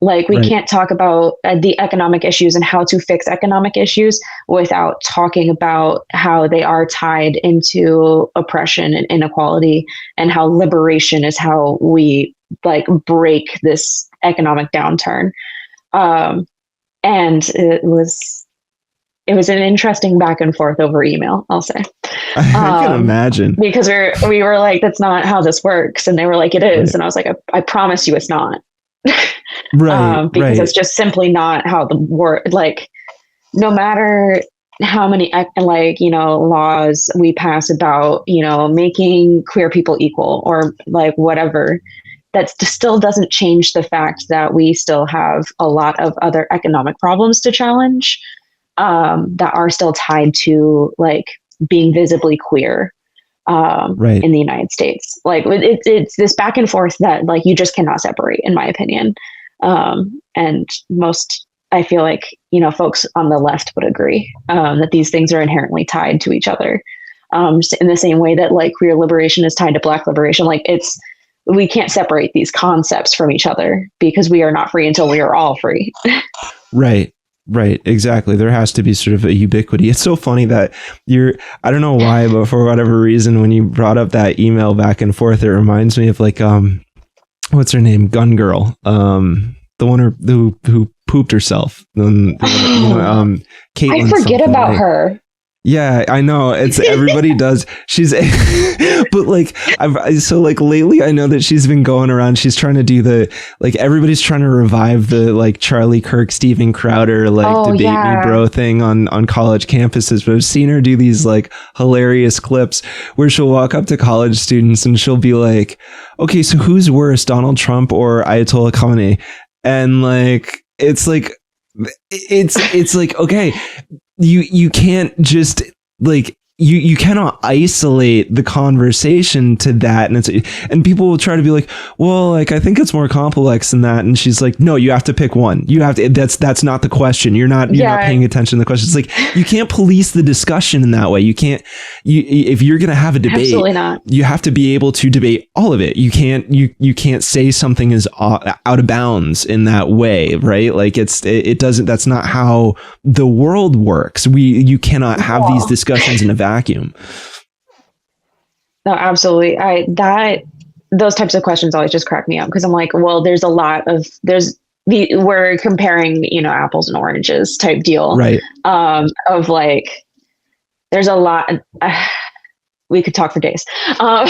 B: Like, we can't talk about the economic issues and how to fix economic issues without talking about how they are tied into oppression and inequality, and how liberation is how we like break this economic downturn. And it was an interesting back and forth over email, I'll say.
A: I can imagine.
B: Because we were like, that's not how this works. And they were like, it is. Right. And I was like, I promise you it's not. Because it's just simply not how the work, like, no matter how many laws we pass about making queer people equal or like whatever, that still doesn't change the fact that we still have a lot of other economic problems to challenge, that are still tied to like being visibly queer in the United States. Like, it's this back and forth that like you just cannot separate, in my opinion. And I feel like, folks on the left would agree, that these things are inherently tied to each other. In the same way that like queer liberation is tied to Black liberation. Like, we can't separate these concepts from each other, because we are not free until we are all free.
A: Right, exactly. There has to be sort of a ubiquity. It's so funny that I don't know why, but for whatever reason, when you brought up that email back and forth, it reminds me of like, what's her name? Gun Girl. The one who pooped herself. Caitlin,
B: I forget about her.
A: Yeah, I know. It's everybody does. She's, but like, so like lately, I know that she's been going around. She's trying to do everybody's trying to revive the like Charlie Kirk, Steven Crowder, debate me bro thing on college campuses. But I've seen her do these like hilarious clips where she'll walk up to college students and she'll be like, okay, so who's worse, Donald Trump or Ayatollah Khamenei? And like, it's like, okay, you can't just like, you cannot isolate the conversation to that. And people will try to be like, well, like, I think it's more complex than that. And she's like, no, you have to pick one. You have to, that's not the question. You're not paying attention to the question. It's like, you can't police the discussion in that way. You can't, if you're going to have a debate,
B: absolutely not.
A: You have to be able to debate all of it. You can't say something is out of bounds in that way. Right. Like that's not how the world works. You cannot have these discussions in a vacuum.
B: No, absolutely. Those types of questions always just crack me up, because I'm like, well, we're comparing, apples and oranges type deal.
A: Right.
B: Of like, there's a lot, we could talk for days, about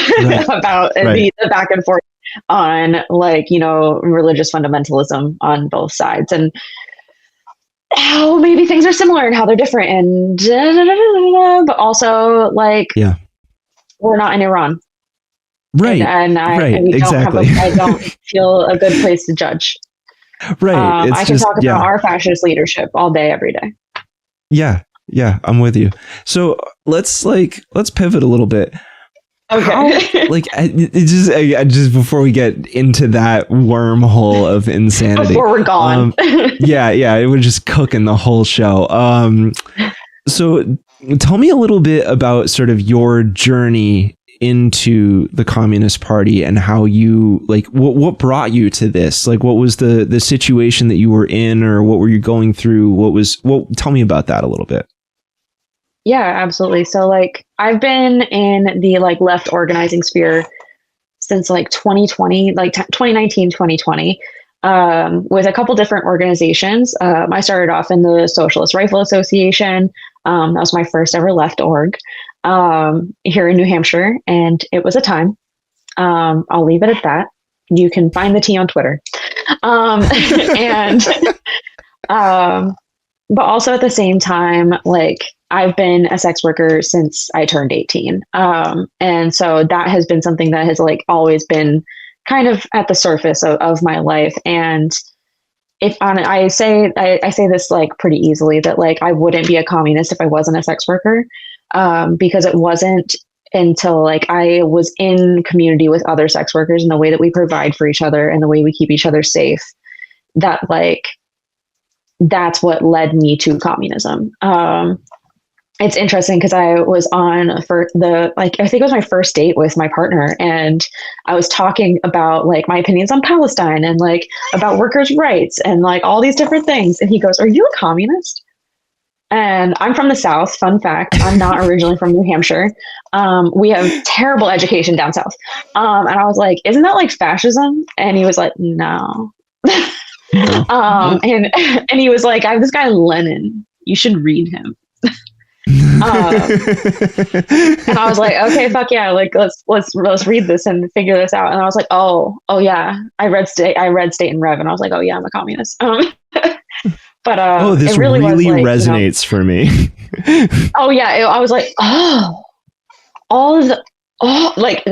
B: the back and forth on like, religious fundamentalism on both sides, and how maybe things are similar and how they're different, and but also like, we're not in Iran,
A: right?
B: And I don't feel a good place to judge.
A: Right.
B: I can talk about our fascist leadership all day, every day.
A: Yeah, I'm with you. So let's pivot a little bit. how,
B: Okay.
A: like, just before we get into that wormhole of insanity,
B: Before we're gone.
A: yeah, it would just cook in the whole show. So tell me a little bit about sort of your journey into the Communist Party and how you, like, what brought you to this? Like, what was the situation that you were in, or what were you going through? Tell me about that a little bit.
B: Yeah, absolutely. So like I've been in the like left organizing sphere since like 2020, like 2019, 2020, with a couple different organizations. I started off in the Socialist Rifle Association. That was my first ever left org, here in New Hampshire, and it was a time. I'll leave it at that. You can find the tea on Twitter. And but also at the same time, like I've been a sex worker since I turned 18. And so that has been something that has like always been kind of at the surface of my life. And I say this like pretty easily, that like I wouldn't be a communist if I wasn't a sex worker, because it wasn't until like I was in community with other sex workers and the way that we provide for each other and the way we keep each other safe, that like that's what led me to communism. It's interesting because I was on I think it was my first date with my partner, and I was talking about like my opinions on Palestine and like about workers' rights and like all these different things. And he goes, "Are you a communist?" And I'm from the South. Fun fact, I'm not originally from New Hampshire. We have terrible education down south. And I was like, "Isn't that like fascism?" And he was like, "No." And he was like, "I have this guy Lenin. You should read him." And I was like, "Okay, fuck yeah, like let's read this and figure this out." And I was like, oh yeah, I read State and Rev, and I was like, "Oh yeah, I'm a communist." But
A: this
B: it really
A: resonates for me.
B: Oh yeah, I was like, oh, all of the like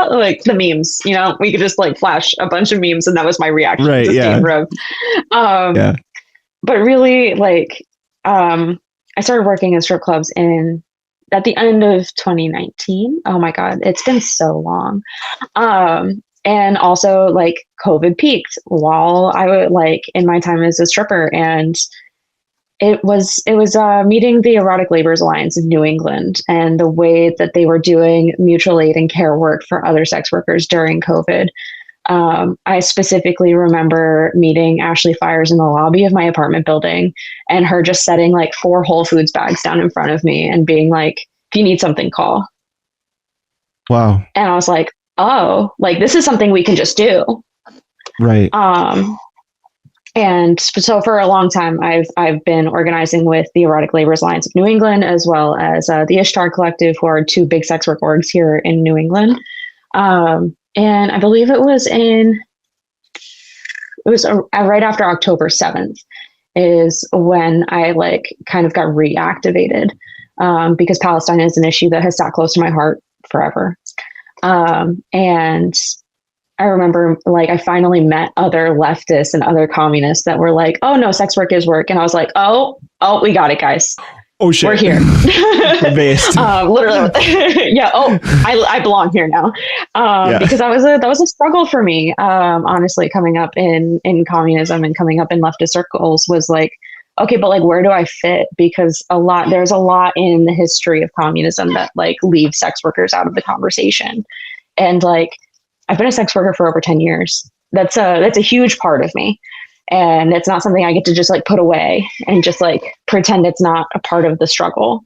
B: like the memes, we could just like flash a bunch of memes, and that was my reaction to State and Rev. Yeah. But really, like, I started working in strip clubs at the end of 2019. Oh my God, it's been so long. And also like COVID peaked while I would like in my time as a stripper, and it was meeting the Erotic Laborers Alliance of New England and the way that they were doing mutual aid and care work for other sex workers during COVID. I specifically remember meeting Ashley Fires in the lobby of my apartment building, and her just setting like 4 Whole Foods bags down in front of me and being like, "If you need something, call."
A: Wow.
B: And I was like, oh, like this is something we can just do.
A: Right.
B: And so for a long time, I've been organizing with the Erotic Laborers Alliance of New England, as well as the Ishtar Collective, who are 2 big sex work orgs here in New England. And I believe it was right after October 7th is when I like kind of got reactivated, because Palestine is an issue that has sat close to my heart forever. And I remember like I finally met other leftists and other communists that were like, "Oh no, sex work is work." And I was like, oh, we got it, guys.
A: Oh shit.
B: We're here.
A: Based.
B: Literally. Yeah. Oh, I belong here now. Because that was a struggle for me. Honestly, coming up in communism and coming up in leftist circles was like, okay, but like, where do I fit? Because there's a lot in the history of communism that like leaves sex workers out of the conversation. And like, I've been a sex worker for over 10 years. That's a huge part of me. And it's not something I get to just like put away and just like pretend it's not a part of the struggle.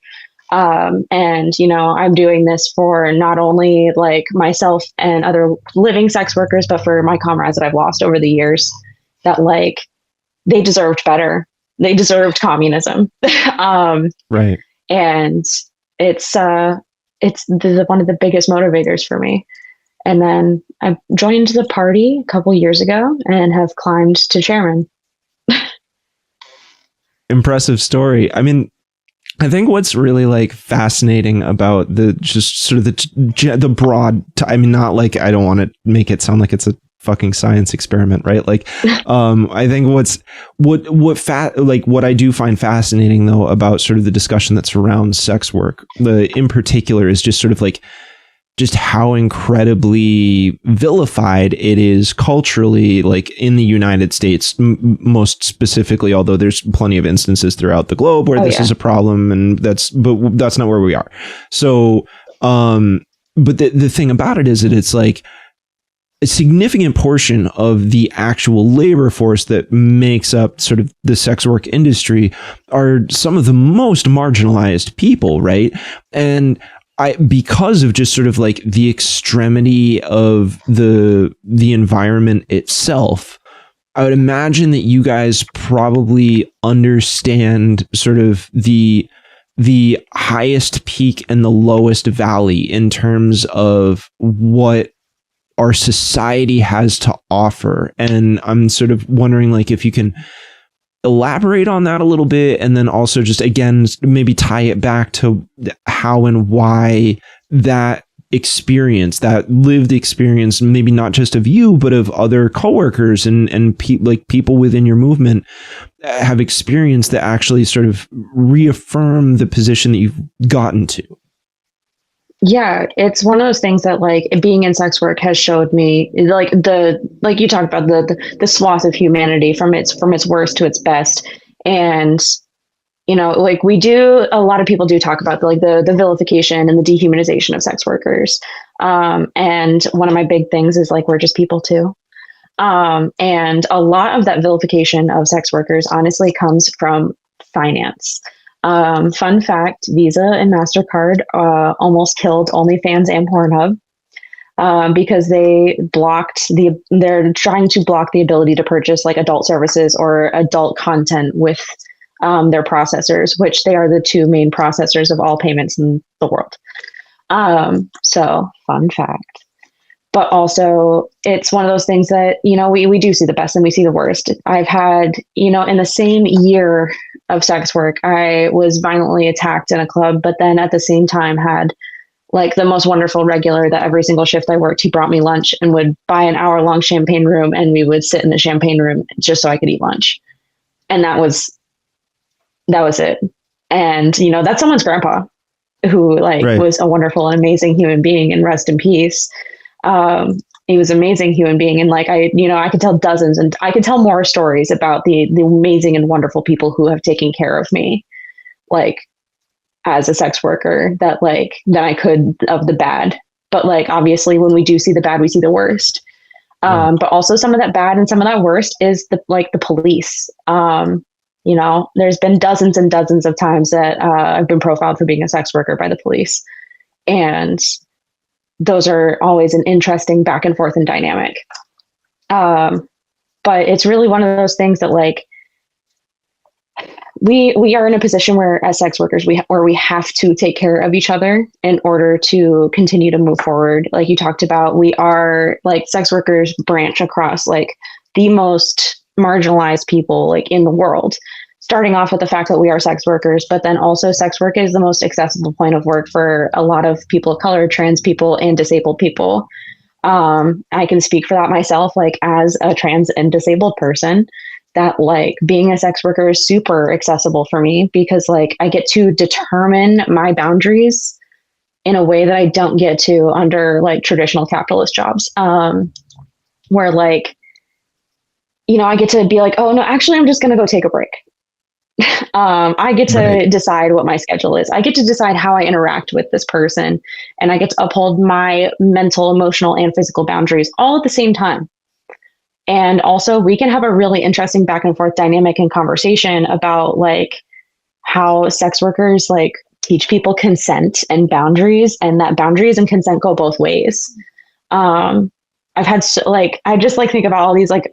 B: And, I'm doing this for not only like myself and other living sex workers, but for my comrades that I've lost over the years, that like they deserved better. They deserved communism.
A: Right.
B: And it's one of the biggest motivators for me. And then I joined the party a couple years ago and have climbed to chairman.
A: Impressive story. I mean, I think what's really like fascinating about the just sort of the broad, I mean, not like, I don't want to make it sound like it's a fucking science experiment, right? Like, I think what I do find fascinating though about sort of the discussion that surrounds sex work, in particular, is just sort of like just how incredibly vilified it is culturally, like in the United States, most specifically, although there's plenty of instances throughout the globe where this is a problem, and that's not where we are. So, but the thing about it is that it's like a significant portion of the actual labor force that makes up sort of the sex work industry are some of the most marginalized people, right? And because of just sort of like the extremity of the environment itself, I would imagine that you guys probably understand sort of the highest peak and the lowest valley in terms of what our society has to offer. And I'm sort of wondering, like, if you can elaborate on that a little bit, and then also just again maybe tie it back to how and why that experience, that lived experience, maybe not just of you but of other coworkers and people within your movement have experienced that actually sort of reaffirm the position that you've gotten to.
B: Yeah, it's one of those things that like being in sex work has showed me, like you talked about the swath of humanity from its worst to its best. And like a lot of people do talk about like the vilification and the dehumanization of sex workers. And one of my big things is like we're just people too. And a lot of that vilification of sex workers honestly comes from finance. Fun fact, Visa and MasterCard almost killed OnlyFans and Pornhub because they're trying to block the ability to purchase like adult services or adult content with their processors, which they are the two main processors of all payments in the world. So fun fact. But also, it's one of those things that, we do see the best and we see the worst. I've had, in the same year of sex work, I was violently attacked in a club, but then at the same time had like the most wonderful regular that every single shift I worked, he brought me lunch and would buy an hour-long champagne room, and we would sit in the champagne room just so I could eat lunch. And that was it. And, that's someone's grandpa who was a wonderful and amazing human being, and rest in peace. He was an amazing human being. And like, I could tell dozens, and I could tell more stories about the amazing and wonderful people who have taken care of me, like as a sex worker, that I could of the bad. But like, obviously when we do see the bad, we see the worst. But also some of that bad and some of that worst is the police. There's been dozens and dozens of times that, I've been profiled for being a sex worker by the police, and those are always an interesting back and forth and dynamic. But it's really one of those things that like, we are in a position where as sex workers, we have to take care of each other in order to continue to move forward. Like you talked about, we are like sex workers branch across like the most marginalized people like in the world. Starting off with the fact that we are sex workers, but then also sex work is the most accessible point of work for a lot of people of color, trans people, and disabled people. I can speak for that myself, like as a trans and disabled person, that like being a sex worker is super accessible for me because like I get to determine my boundaries in a way that I don't get to under like traditional capitalist jobs, where like, I get to be like, oh no, actually, I'm just going to go take a break. I get to decide what my schedule is. I get to decide how I interact with this person, and I get to uphold my mental, emotional, and physical boundaries all at the same time. And also we can have a really interesting back and forth dynamic and conversation about like how sex workers like teach people consent and boundaries, and that boundaries and consent go both ways. I've had I just like think about all these like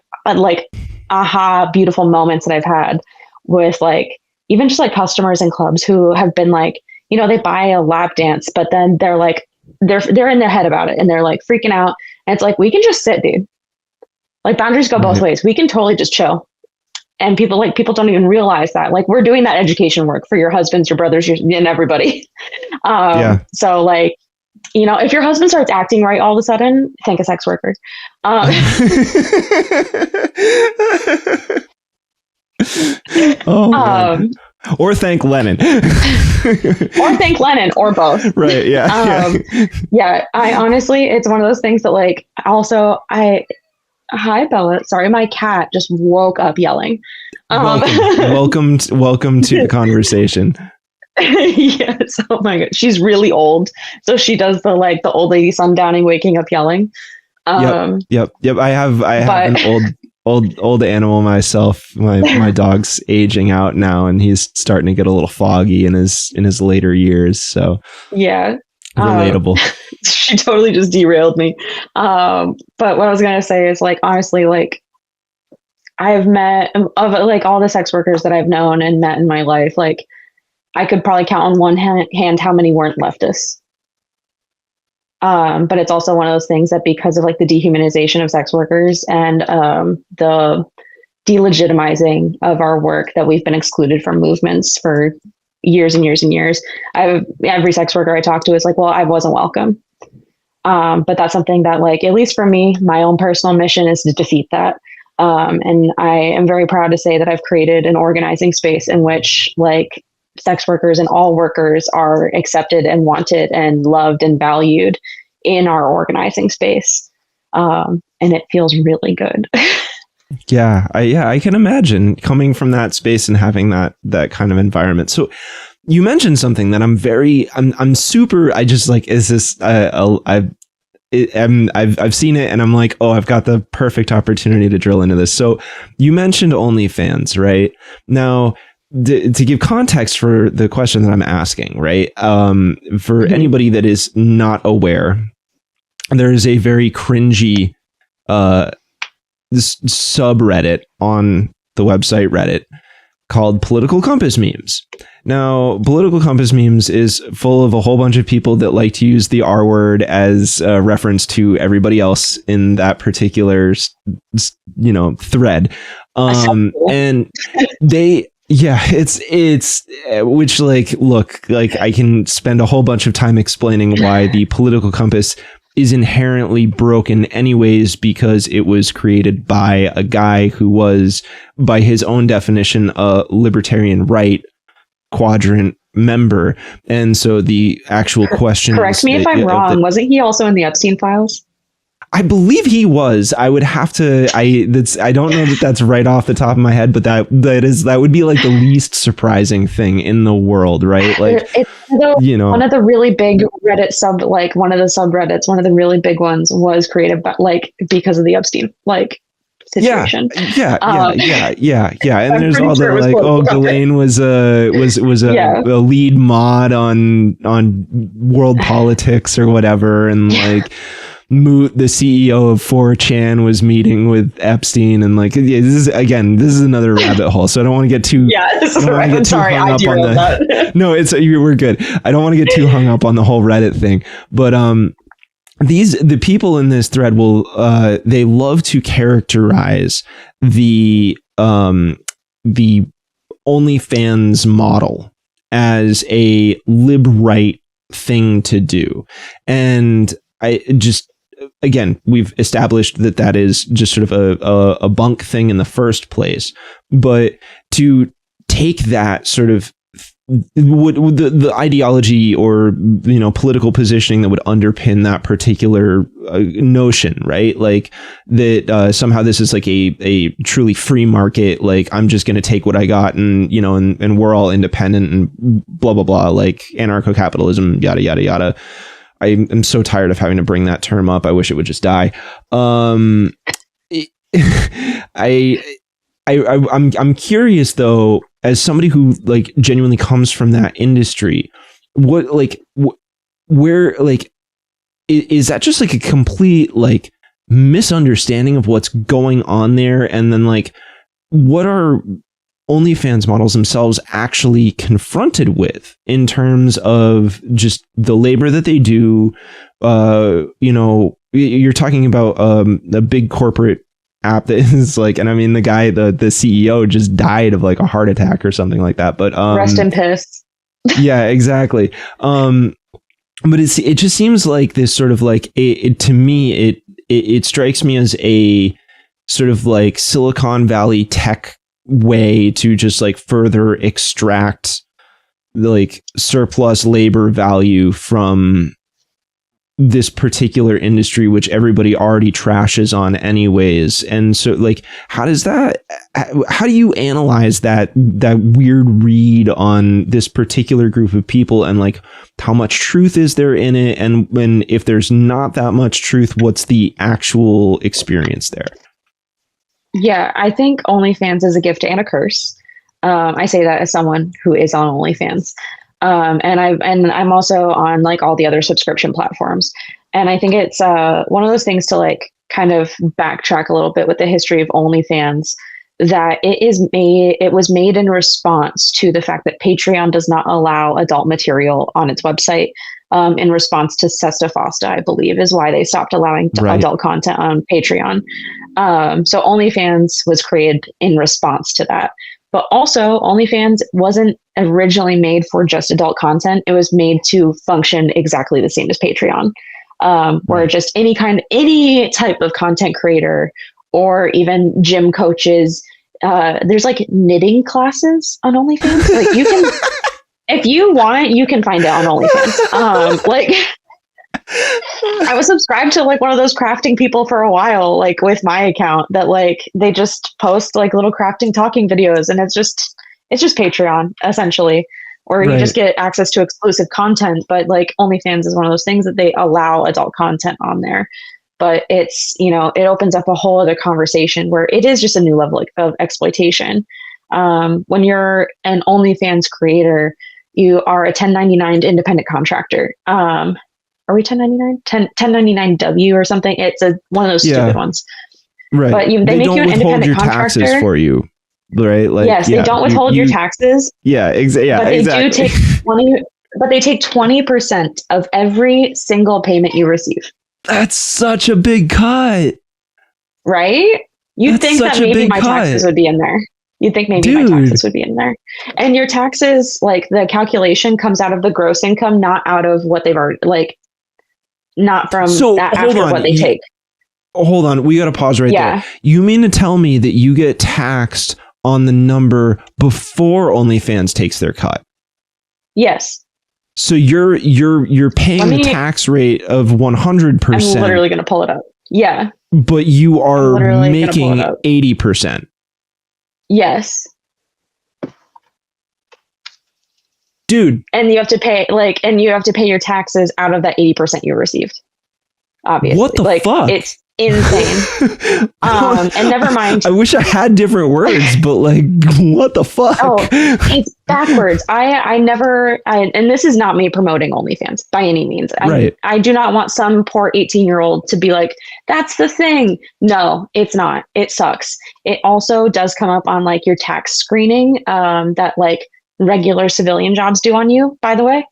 B: aha beautiful moments that I've had with like even just like customers in clubs who have been like, they buy a lap dance, but then they're like they're in their head about it and they're like freaking out, and it's like, we can just sit, dude. Like boundaries go both ways. We can totally just chill. And people don't even realize that like we're doing that education work for your husbands, your brothers, and everybody. So like, if your husband starts acting right all of a sudden, thank a sex worker.
A: Oh, man. Or thank Lenin.
B: Or thank Lenin, or both.
A: Right. Yeah.
B: Yeah. I honestly, it's one of those things that like, also, hi, Bella. Sorry, my cat just woke up yelling.
A: Welcome to the conversation.
B: Yes. Oh my God. She's really old. So she does the old lady sundowning, waking up yelling.
A: Yep. I have an old animal myself. My dog's aging out now, and he's starting to get a little foggy in his later years. So
B: yeah,
A: relatable.
B: She totally just derailed me. But what I was gonna say is, like, honestly, like, I've met of like all the sex workers that I've known and met in my life, like, I could probably count on one hand how many weren't leftists. But it's also one of those things that, because of like the dehumanization of sex workers and the delegitimizing of our work, that we've been excluded from movements for years and years and years. Every sex worker I talk to is like, well, I wasn't welcome. But that's something that, like, at least for me, my own personal mission is to defeat that. And I am very proud to say that I've created an organizing space in which, like, sex workers and all workers are accepted and wanted and loved and valued in our organizing space. And it feels really good.
A: Yeah, I can imagine coming from that space and having that kind of environment. So you mentioned something that I'm super, I just like, is this, I've seen it and I'm like, oh, I've got the perfect opportunity to drill into this. So you mentioned OnlyFans, right? Now, to give context for the question that I'm asking, right? For anybody that is not aware, there is a very cringy this subreddit on the website Reddit called Political Compass Memes. Now, Political Compass Memes is full of a whole bunch of people that like to use the R word as a reference to everybody else in that particular, thread. And they, yeah, it's which, like, look, like, I can spend a whole bunch of time explaining why the political compass is inherently broken anyways, because it was created by a guy who was, by his own definition, a libertarian right quadrant member. And so the actual question,
B: correct me if I'm wrong, wasn't he also in the Epstein files?
A: I believe he was. I would have to. I don't know that that's right off the top of my head, but that would be like the least surprising thing in the world, right? Like,
B: it's one of the really big Reddit one of the subreddits, one of the really big ones was created by, like, because of the Epstein situation.
A: Yeah. And there's all the, like, oh, Ghislaine was a lead mod on World Politics or whatever, and like. The CEO of 4chan was meeting with Epstein, and like, this is another rabbit hole. So I don't want to get too.
B: Yeah, this is right. I'm sorry, I derailed that.
A: No, we're good. I don't want to get too hung up on the whole Reddit thing, but the people in this thread will they love to characterize the OnlyFans model as a lib-right thing to do, and I just. Again, we've established that is just sort of a bunk thing in the first place, but to take that sort of the ideology or political positioning that would underpin that particular notion, right? Like that somehow this is like a truly free market. Like, I'm just going to take what I got, and and we're all independent and blah blah blah, like anarcho-capitalism, yada yada yada. I am so tired of having to bring that term up. I wish it would just die. I'm curious though, as somebody who like genuinely comes from that industry, where is that just like a complete like misunderstanding of what's going on there? And then like, what are OnlyFans models themselves actually confronted with in terms of just the labor that they do? You're talking about a big corporate app that is like, and I mean, the guy, the CEO just died of like a heart attack or something like that, but
B: rest in piss.
A: Yeah, exactly. But it just seems like this sort of like to me it strikes me as a sort of like Silicon Valley tech way to just like further extract like surplus labor value from this particular industry, which everybody already trashes on anyways. And so like, how do you analyze that weird read on this particular group of people, and like how much truth is there in it? And if there's not that much truth, what's the actual experience there?
B: Yeah, I think OnlyFans is a gift and a curse. I say that as someone who is on OnlyFans. And I'm also on like all the other subscription platforms. And I think it's one of those things to like kind of backtrack a little bit with the history of OnlyFans, that it was made in response to the fact that Patreon does not allow adult material on its website. In response to Sesta Fosta, I believe, is why they stopped allowing adult content on Patreon. So OnlyFans was created in response to that. But also, OnlyFans wasn't originally made for just adult content. It was made to function exactly the same as Patreon, where just any type of content creator or even gym coaches, there's like knitting classes on OnlyFans. Like you can, if you want, you can find it on OnlyFans. Like I was subscribed to like one of those crafting people for a while, like with my account, that like they just post like little crafting talking videos, and it's just Patreon essentially, or you just get access to exclusive content. But like OnlyFans is one of those things that they allow adult content on there, but it's, you know, it opens up a whole other conversation where it is just a new level of exploitation. When you're an OnlyFans creator, you are a 1099 independent contractor. Are we 1099? 1099W or something? It's one of those stupid ones. Right. But they make you an independent contractor. Taxes
A: for you, right? Like,
B: yes, they don't withhold your taxes.
A: Yeah,
B: but they do take 20. But they take 20% of every single payment you receive.
A: That's such a big cut,
B: right? You'd think that maybe my taxes would be in there. You'd think maybe my taxes would be in there. And your taxes, like the calculation comes out of the gross income, not out of what they've already, like, not from after what they take.
A: Hold on. We got to pause right there. You mean to tell me that you get taxed on the number before OnlyFans takes their cut?
B: Yes.
A: So you're paying a tax rate of 100%.
B: I'm literally going to pull it up. Yeah.
A: But you are making 80%.
B: Yes.
A: Dude.
B: And you have to pay your taxes out of that 80% you received. Obviously.
A: What the fuck?
B: It's insane. And never mind.
A: I wish I had different words, but like, what the fuck?
B: Oh, it's backwards. And this is not me promoting OnlyFans by any means. I do not want some poor 18-year-old to be like, that's the thing. No, it's not. It sucks. It also does come up on like your tax screening, that like regular civilian jobs do on you, by the way.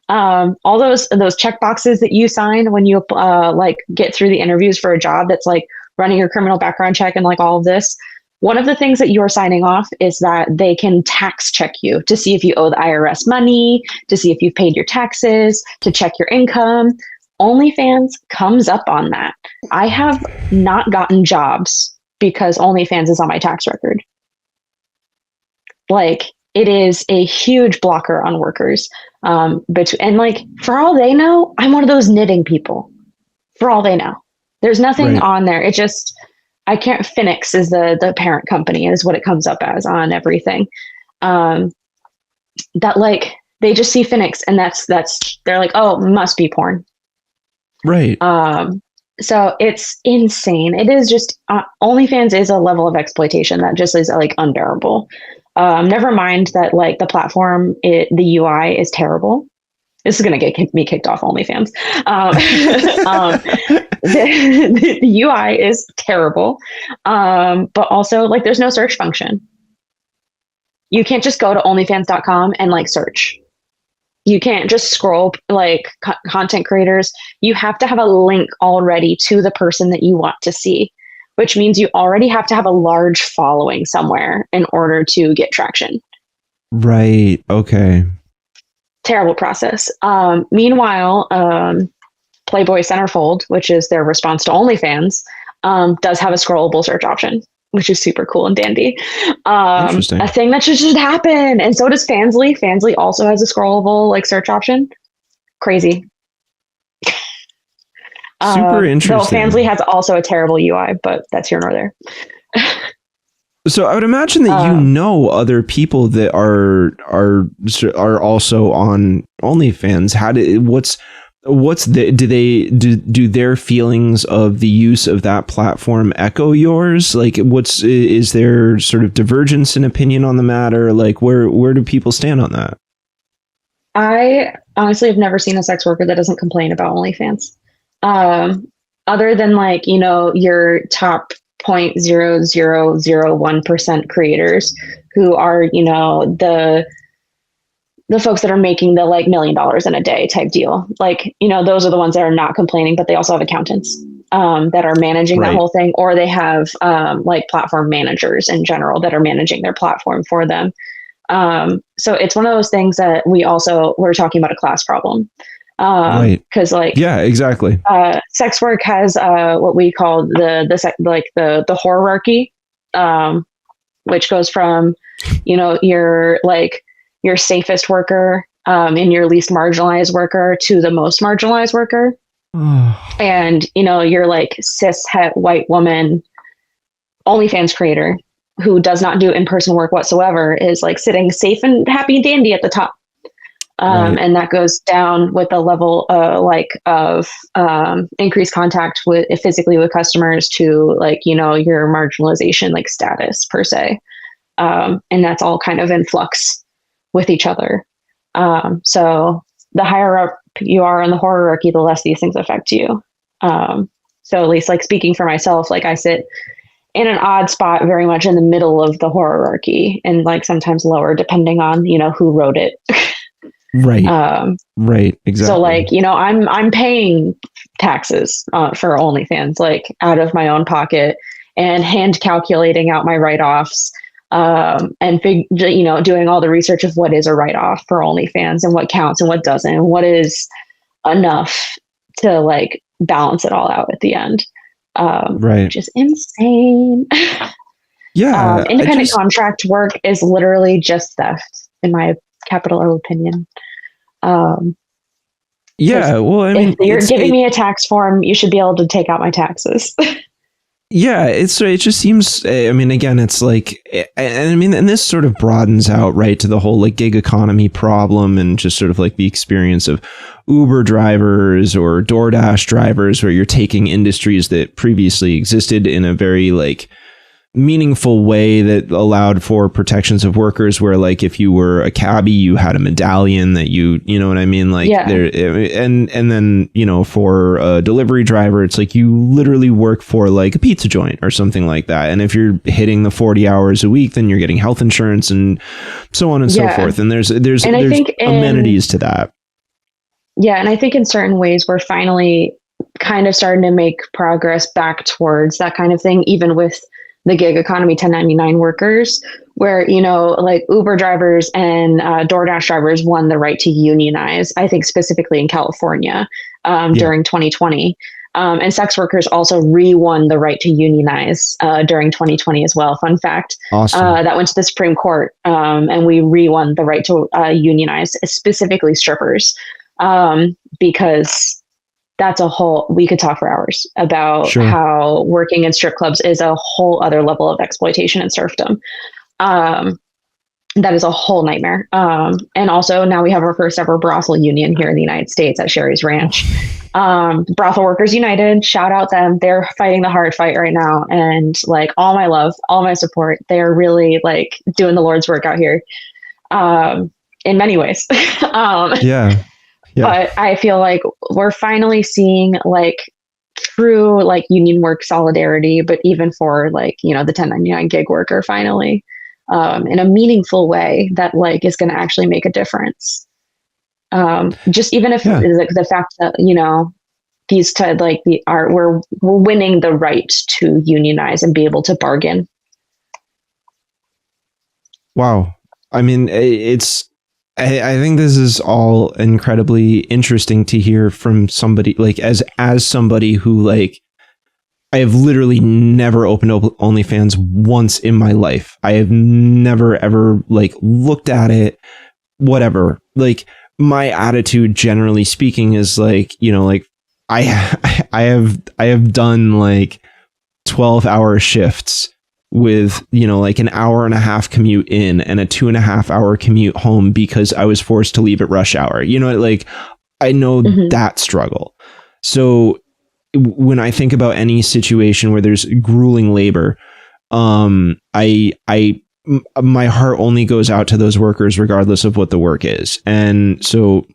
B: All those check boxes that you sign when you like get through the interviews for a job that's like running your criminal background check and like all of this. One of the things that you're signing off is that they can tax check you to see if you owe the IRS money, to see if you've paid your taxes, to check your income. OnlyFans comes up on that. I have not gotten jobs because OnlyFans is on my tax record. Like, it is a huge blocker on workers. And like, for all they know, I'm one of those knitting people. For all they know, there's nothing on there. It just, I can't. Phoenix is the parent company, is what it comes up as on everything. That like they just see Phoenix, and that's they're like, oh, must be porn.
A: Right.
B: So it's insane. It is just OnlyFans is a level of exploitation that just is like unbearable. Never mind that like the platform, the UI is terrible. This is going to get me kicked off OnlyFans. The UI is terrible. But also like there's no search function. You can't just go to onlyfans.com and like search. You can't just scroll like content creators. You have to have a link already to the person that you want to see, which means you already have to have a large following somewhere in order to get traction.
A: Right. Okay.
B: Terrible process. Meanwhile, Playboy Centerfold, which is their response to OnlyFans, does have a scrollable search option, which is super cool and dandy.
A: Interesting.
B: A thing that should happen. And so does Fansly. Fansly also has a scrollable like search option. Crazy.
A: Super
B: Though
A: interesting.
B: Fansly has also a terrible UI, but that's here nor there.
A: So I would imagine that other people that are also on OnlyFans. Do their feelings of the use of that platform echo yours? Like, is there sort of divergence in opinion on the matter? Like, where do people stand on that?
B: I honestly have never seen a sex worker that doesn't complain about OnlyFans. Other than like, your top 0.0001% creators who are, the folks that are making the like $1 million in a day type deal. Like, those are the ones that are not complaining, but they also have accountants that are managing that whole thing, or they have like platform managers in general that are managing their platform for them. So it's one of those things that we're talking about a class problem.
A: Right.
B: Cause like,
A: yeah, exactly.
B: Sex work has, what we call the hierarchy, which goes from, your safest worker, and your least marginalized worker to the most marginalized worker. And, you're like cis het white woman, OnlyFans creator who does not do in-person work whatsoever is like sitting safe and happy and dandy at the top. And that goes down with a level of increased contact physically with customers to like, your marginalization like status per se. And that's all kind of in flux with each other. So the higher up you are in the hierarchy, the less these things affect you. So at least like speaking for myself, like I sit in an odd spot very much in the middle of the hierarchy and like sometimes lower depending on, who wrote it.
A: Right. Right. Exactly.
B: So like, I'm paying taxes for OnlyFans, like out of my own pocket and hand calculating out my write-offs, and doing all the research of what is a write-off for OnlyFans and what counts and what doesn't, and what is enough to like balance it all out at the end. Which is insane.
A: Yeah.
B: Independent contract work is literally just theft in my capital O opinion.
A: Yeah, well, I mean,
B: if you're giving me a tax form, you should be able to take out my taxes.
A: Yeah, it just seems, I mean, again, it's like, and this sort of broadens out, right, to the whole like gig economy problem and just sort of like the experience of Uber drivers or DoorDash drivers, where you're taking industries that previously existed in a very like meaningful way that allowed for protections of workers, where like if you were a cabbie, you had a medallion that you know what I mean, like there, and then for a delivery driver, it's like you literally work for like a pizza joint or something like that, and if you're hitting the 40 hours a week, then you're getting health insurance and so on and so forth, and there's amenities to that.
B: Yeah, and I think in certain ways we're finally kind of starting to make progress back towards that kind of thing, even with the gig economy 1099 workers, where, like Uber drivers and DoorDash drivers won the right to unionize, I think specifically in California during 2020. And sex workers also re-won the right to unionize during 2020 as well. Fun fact.
A: Awesome.
B: That went to the Supreme Court, and we re-won the right to unionize, specifically strippers, because that's we could talk for hours about how working in strip clubs is a whole other level of exploitation and serfdom. That is a whole nightmare. And also now we have our first ever brothel union here in the United States at Sherry's Ranch. Brothel Workers United, shout out them. They're fighting the hard fight right now. And like all my love, all my support, they're really like doing the Lord's work out here in many ways.
A: Yeah.
B: But I feel like we're finally seeing like true like union work solidarity, but even for like, the 1099 gig worker finally in a meaningful way that like is going to actually make a difference. Just even if like the fact that, these we're winning the right to unionize and be able to bargain.
A: Wow. I mean, it's I think this is all incredibly interesting to hear from somebody like as somebody who like I have literally never opened OnlyFans once in my life. I have never ever like looked at it, whatever. Like my attitude generally speaking is like, you know, like I have done like 12-hour shifts with, you know, like an hour and a half commute in and a 2.5 hour commute home because I was forced to leave at rush hour. You know, like I know that struggle. So when I think about any situation where there's grueling labor, my heart only goes out to those workers regardless of what the work is. And so,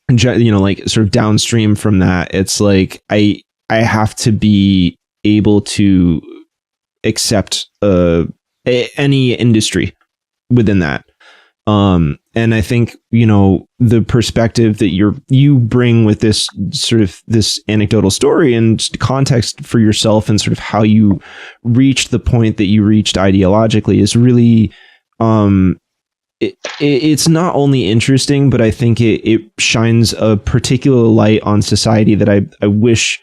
A: you know, like sort of downstream from that, it's like I have to be able to accept any industry within that. And I think, you know, the perspective that you bring with this sort of this anecdotal story and context for yourself and sort of how you reached the point that you reached ideologically is really, it's not only interesting, but I think it shines a particular light on society that I wish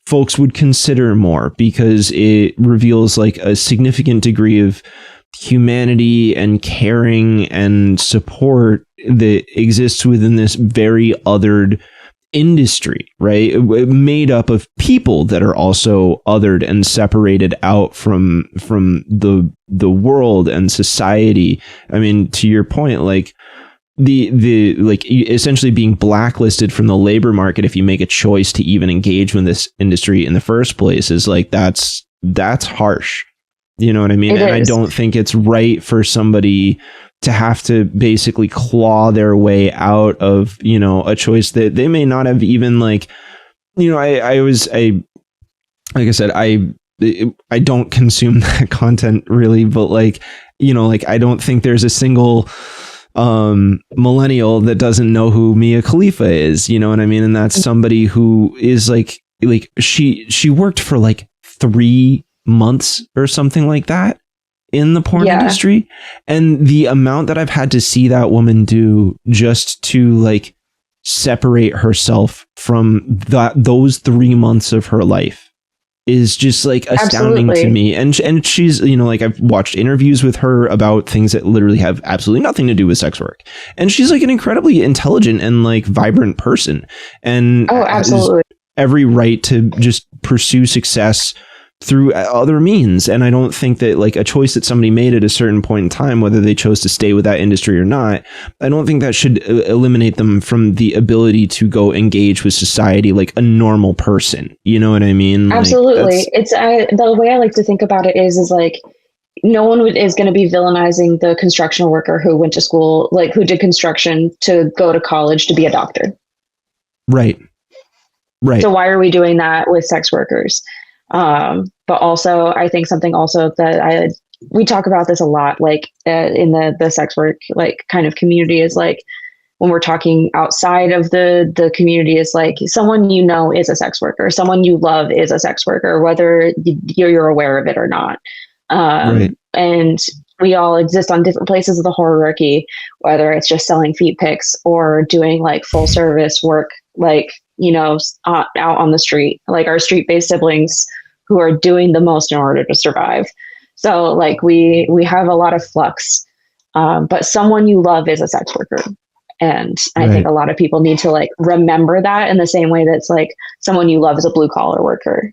A: folks would consider more, because it reveals like a significant degree of humanity and caring and support that exists within this very othered industry, right? Made up of people that are also othered and separated out from the world and society. I mean, to your point, like the like essentially being blacklisted from the labor market if you make a choice to even engage with this industry in the first place is like that's harsh. You know what I mean? And I don't think it's right for somebody to have to basically claw their way out of, you know, a choice that they may not have even like, you know, like I said, I don't consume that content really, but like, you know, like I don't think there's a single millennial that doesn't know who Mia Khalifa is, you know what I mean? And that's somebody who is like she worked for like 3 months or something like that in the porn industry, and the amount that I've had to see that woman do just to like separate herself from those 3 months of her life is just like astounding to me. And she's, you know, like I've watched interviews with her about things that literally have absolutely nothing to do with sex work, and she's like an incredibly intelligent and like vibrant person, and absolutely every right to just pursue success through other means. And I don't think that like a choice that somebody made at a certain point in time, whether they chose to stay with that industry or not, I don't think that should eliminate them from the ability to go engage with society like a normal person. You know what I mean?
B: Absolutely. Like, it's the way I like to think about it is like no one is going to be villainizing the construction worker who went to school, like who did construction to go to college to be a doctor.
A: Right.
B: So why are we doing that with sex workers? But also, I think something also that we talk about this a lot, like in the sex work, like kind of community is like, when we're talking outside of the community is like someone, you know, is a sex worker, someone you love is a sex worker, whether you're aware of it or not. And we all exist on different places of the hierarchy, whether it's just selling feet pics or doing like full service work, like, you know, out on the street, like our street-based siblings who are doing the most in order to survive. So like we have a lot of flux, but someone you love is a sex worker. And I think a lot of people need to like remember that in the same way that's like someone you love is a blue collar worker.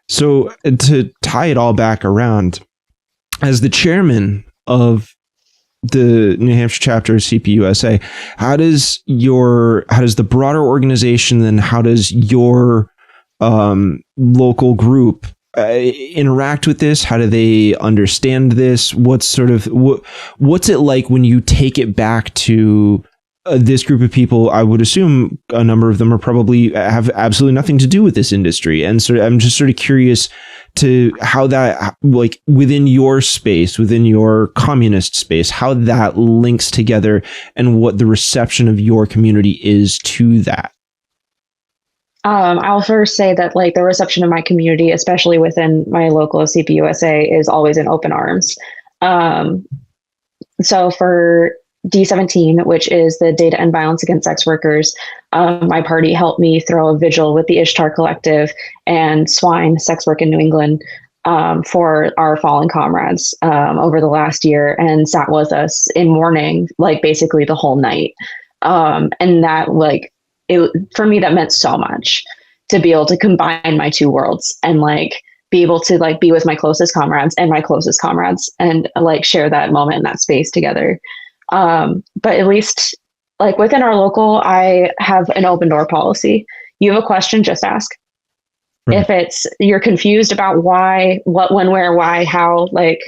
A: So to tie it all back around, as the chairman of the New Hampshire chapter of CPUSA, how does the broader organization, then how does your local group interact with this? How do they understand this? What's it like when you take it back to this group of people? I would assume a number of them are probably have absolutely nothing to do with this industry, and so I'm just sort of curious to how that, like within your space, within your communist space, how that links together and what the reception of your community is to that.
B: I'll first say that like the reception of my community, especially within my local CPUSA, is always in open arms. So for D17, which is the Data and Violence Against Sex Workers, my party helped me throw a vigil with the Ishtar Collective and Swine Sex Work in New England for our fallen comrades over the last year, and sat with us in mourning, like basically the whole night. And that, like, it, for me, that meant so much to be able to combine my two worlds and like be able to like be with my closest comrades and like share that moment in that space together. But at least like within our local, I have an open door policy. You have a question, just ask. Right. If it's you're confused about why, what, when, where, why, how, like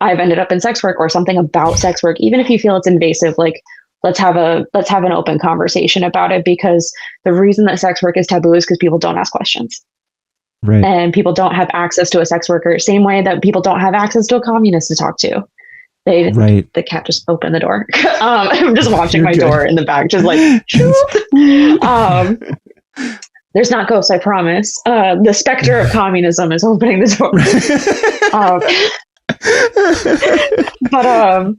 B: I've ended up in sex work or something about sex work, even if you feel it's invasive, like let's have an open conversation about it, because the reason that sex work is taboo is because people don't ask questions. Right. And people don't have access to a sex worker, same way that people don't have access to a communist to talk to. The cat just opened the door. I'm just watching my door in the back, just like, there's not ghosts, I promise. The specter of communism is opening the door. But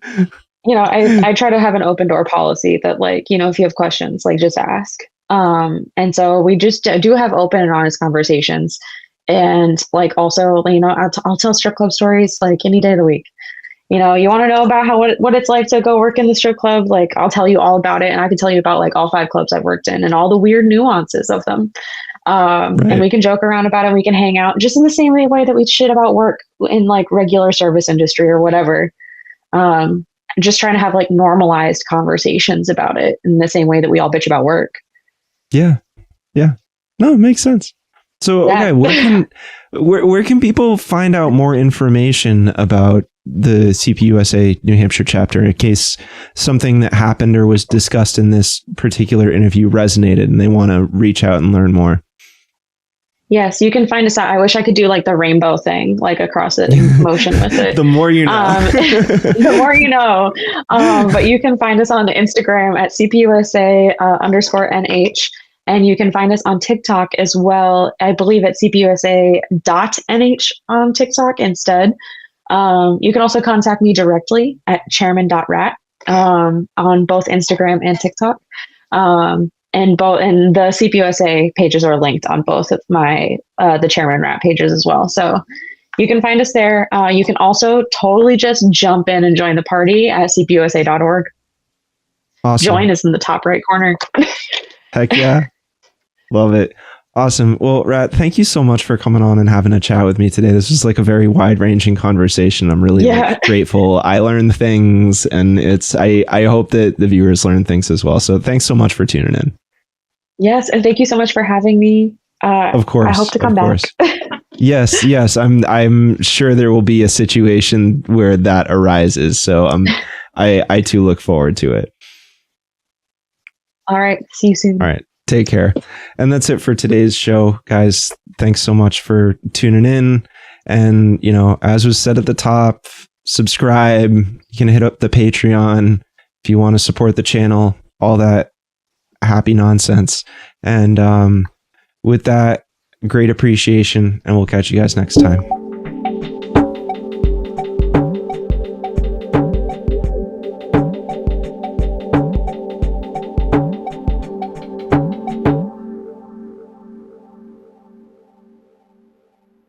B: you know, I try to have an open door policy that, like, you know, if you have questions, like, just ask. And so we just do have open and honest conversations. And like, also, you know, I'll tell strip club stories like any day of the week. You know, you want to know about what it's like to go work in the strip club? Like, I'll tell you all about it. And I can tell you about like all 5 clubs I've worked in and all the weird nuances of them. And we can joke around about it. We can hang out just in the same way that we shit about work in like regular service industry or whatever. Just trying to have like normalized conversations about it in the same way that we all bitch about work.
A: Yeah. No, it makes sense. So, okay, where can people find out more information about the CPUSA New Hampshire chapter in case something that happened or was discussed in this particular interview resonated and they want to reach out and learn more?
B: Yes, you can find us out. I wish I could do like the rainbow thing, like across it, motion with it.
A: The more you know.
B: The more you know. But you can find us on Instagram at CPUSA _NH. And you can find us on TikTok as well. I believe at CPUSA.NH on TikTok instead. You can also contact me directly at chairman.rat on both Instagram and TikTok. And the CPUSA pages are linked on both of my the Chairman Rat pages as well. So you can find us there. You can also totally just jump in and join the party at cpusa.org. Awesome. Join is in the top right corner.
A: Heck yeah. Love it. Awesome. Well, Rat, thank you so much for coming on and having a chat with me today. This was like a very wide-ranging conversation. I'm really grateful. I learned things, and I hope that the viewers learn things as well. So thanks so much for tuning in. Yes, and thank you so much for having me. Of course. I hope to come back. Yes. I'm sure there will be a situation where that arises. So I too look forward to it. All right. See you soon. All right. Take care. And that's it for today's show, guys. Thanks so much for tuning in. And, you know, as was said at the top, subscribe. You can hit up the Patreon if you want to support the channel, all that happy nonsense. And with that, great appreciation, and we'll catch you guys next time.